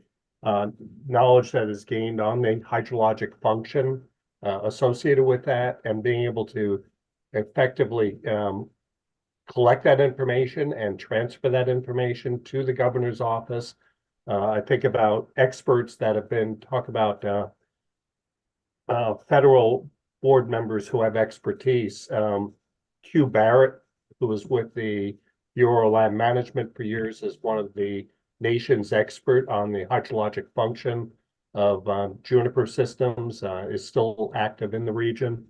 knowledge that is gained on the hydrologic function associated with that, and being able to effectively collect that information and transfer that information to the governor's office. I think about experts that have been talk about federal board members who have expertise. Hugh Barrett, who was with the Bureau of Land Management for years, is one of the nation's expert on the hydrologic function of juniper systems, is still active in the region,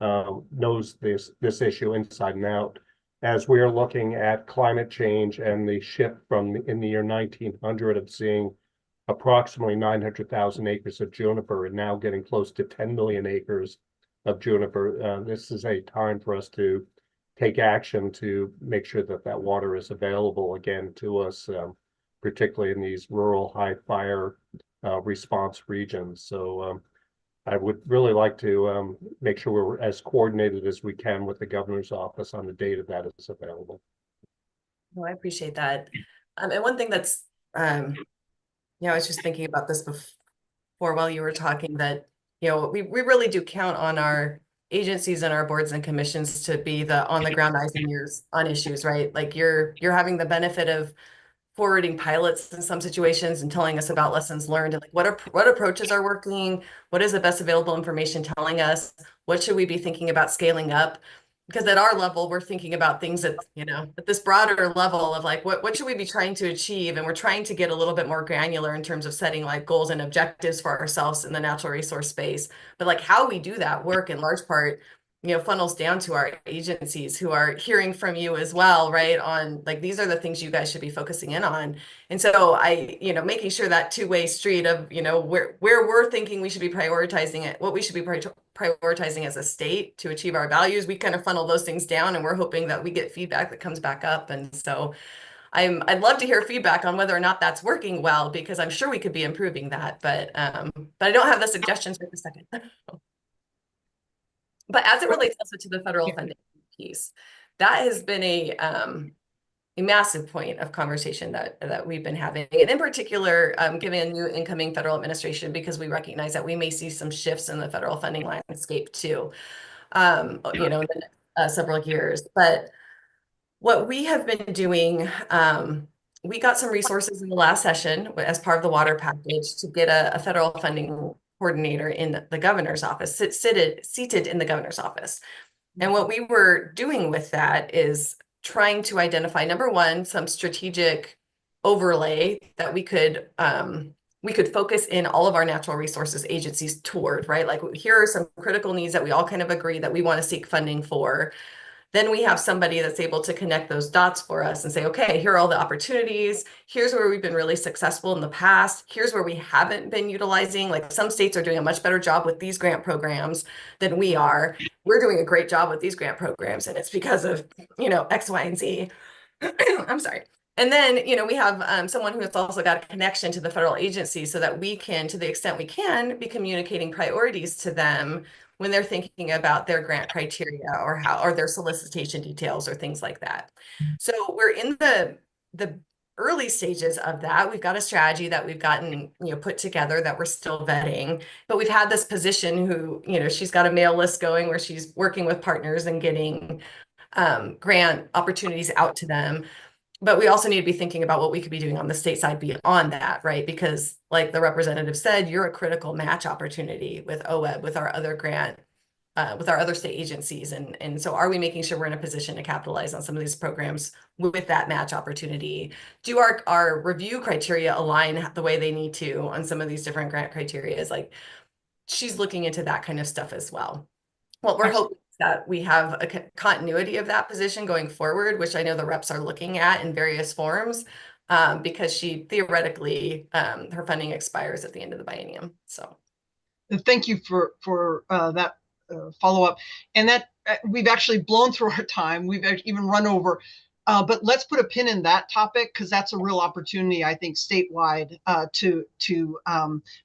knows this issue inside and out. As we are looking at climate change and the shift from in the year 1900 of seeing approximately 900,000 acres of juniper and now getting close to 10 million acres of juniper, this is a time for us to take action to make sure that that water is available again to us, particularly in these rural high fire response regions. So I would really like to make sure we're as coordinated as we can with the governor's office on the data that is available. No, I appreciate that. And one thing that's, I was just thinking about this before while you were talking, that, we really do count on our agencies and our boards and commissions to be the on the ground eyes and ears on issues, right? Like you're having the benefit of forwarding pilots in some situations and telling us about lessons learned and like what approaches are working, what is the best available information telling us, what should we be thinking about scaling up? Because at our level, we're thinking about things at this broader level of like, what should we be trying to achieve? And we're trying to get a little bit more granular in terms of setting like goals and objectives for ourselves in the natural resource space. But like how we do that work in large part, funnels down to our agencies who are hearing from you as well, right? On like, these are the things you guys should be focusing in on. And so making sure that two-way street of, where we're thinking we should be prioritizing it, what we should be prioritizing as a state to achieve our values, we kind of funnel those things down, and we're hoping that we get feedback that comes back up. And so I'd love to hear feedback on whether or not that's working well, because I'm sure we could be improving that, but I don't have the suggestions right this second. But as it relates also to the federal funding piece, that has been a massive point of conversation that we've been having, and in particular, given a new incoming federal administration, because we recognize that we may see some shifts in the federal funding landscape too, in the next several years. But what we have been doing, we got some resources in the last session as part of the water package to get a federal funding coordinator in the governor's office, seated in the governor's office. And what we were doing with that is trying to identify, number one, some strategic overlay that we could focus in all of our natural resources agencies toward, right? Like, here are some critical needs that we all kind of agree that we want to seek funding for. Then we have somebody that's able to connect those dots for us and say, okay, here are all the opportunities. Here's where we've been really successful in the past. Here's where we haven't been utilizing. Like, some states are doing a much better job with these grant programs than we are. We're doing a great job with these grant programs, and it's because of, X, Y, and Z. I'm sorry. And then, we have someone who has also got a connection to the federal agency so that we can, to the extent we can, be communicating priorities to them when they're thinking about their grant criteria or their solicitation details or things like that. So we're in the early stages of that. We've got a strategy that we've gotten, put together that we're still vetting, but we've had this position who, she's got a mail list going where she's working with partners and getting grant opportunities out to them. But we also need to be thinking about what we could be doing on the state side beyond that, right? Because like the representative said, you're a critical match opportunity with OWEB, with our other grant, with our other state agencies. And so are we making sure we're in a position to capitalize on some of these programs with that match opportunity? Do our review criteria align the way they need to on some of these different grant criteria? Like, she's looking into that kind of stuff as well. What we're hoping is that we have a continuity of that position going forward, which I know the reps are looking at in various forms, because she theoretically, her funding expires at the end of the biennium. So thank you for that follow-up. And that we've actually blown through our time. We've even run over. But let's put a pin in that topic, because that's a real opportunity, I think, statewide to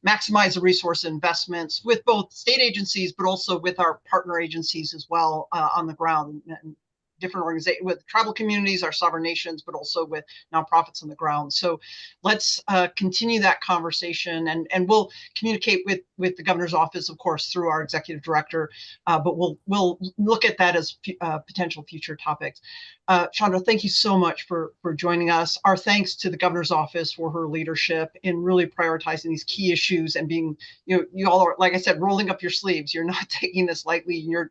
maximize the resource investments with both state agencies, but also with our partner agencies as well on the ground, and different organizations, with tribal communities, our sovereign nations, but also with nonprofits on the ground. So let's continue that conversation, and we'll communicate with the governor's office, of course, through our executive director, but we'll look at that as potential future topics. Chandra, thank you so much for joining us. Our thanks to the governor's office for her leadership in really prioritizing these key issues and being, you all are, like I said, rolling up your sleeves. You're not taking this lightly. You're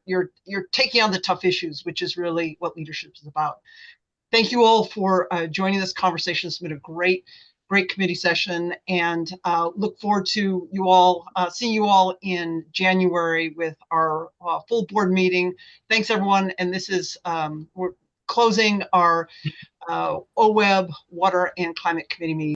taking on the tough issues, which is really what leadership is about. Thank you all for joining this conversation. It's been a great committee session, and look forward to you all seeing you all in January with our full board meeting. Thanks, everyone. And this is we're closing our OWEB Water and Climate Committee meeting.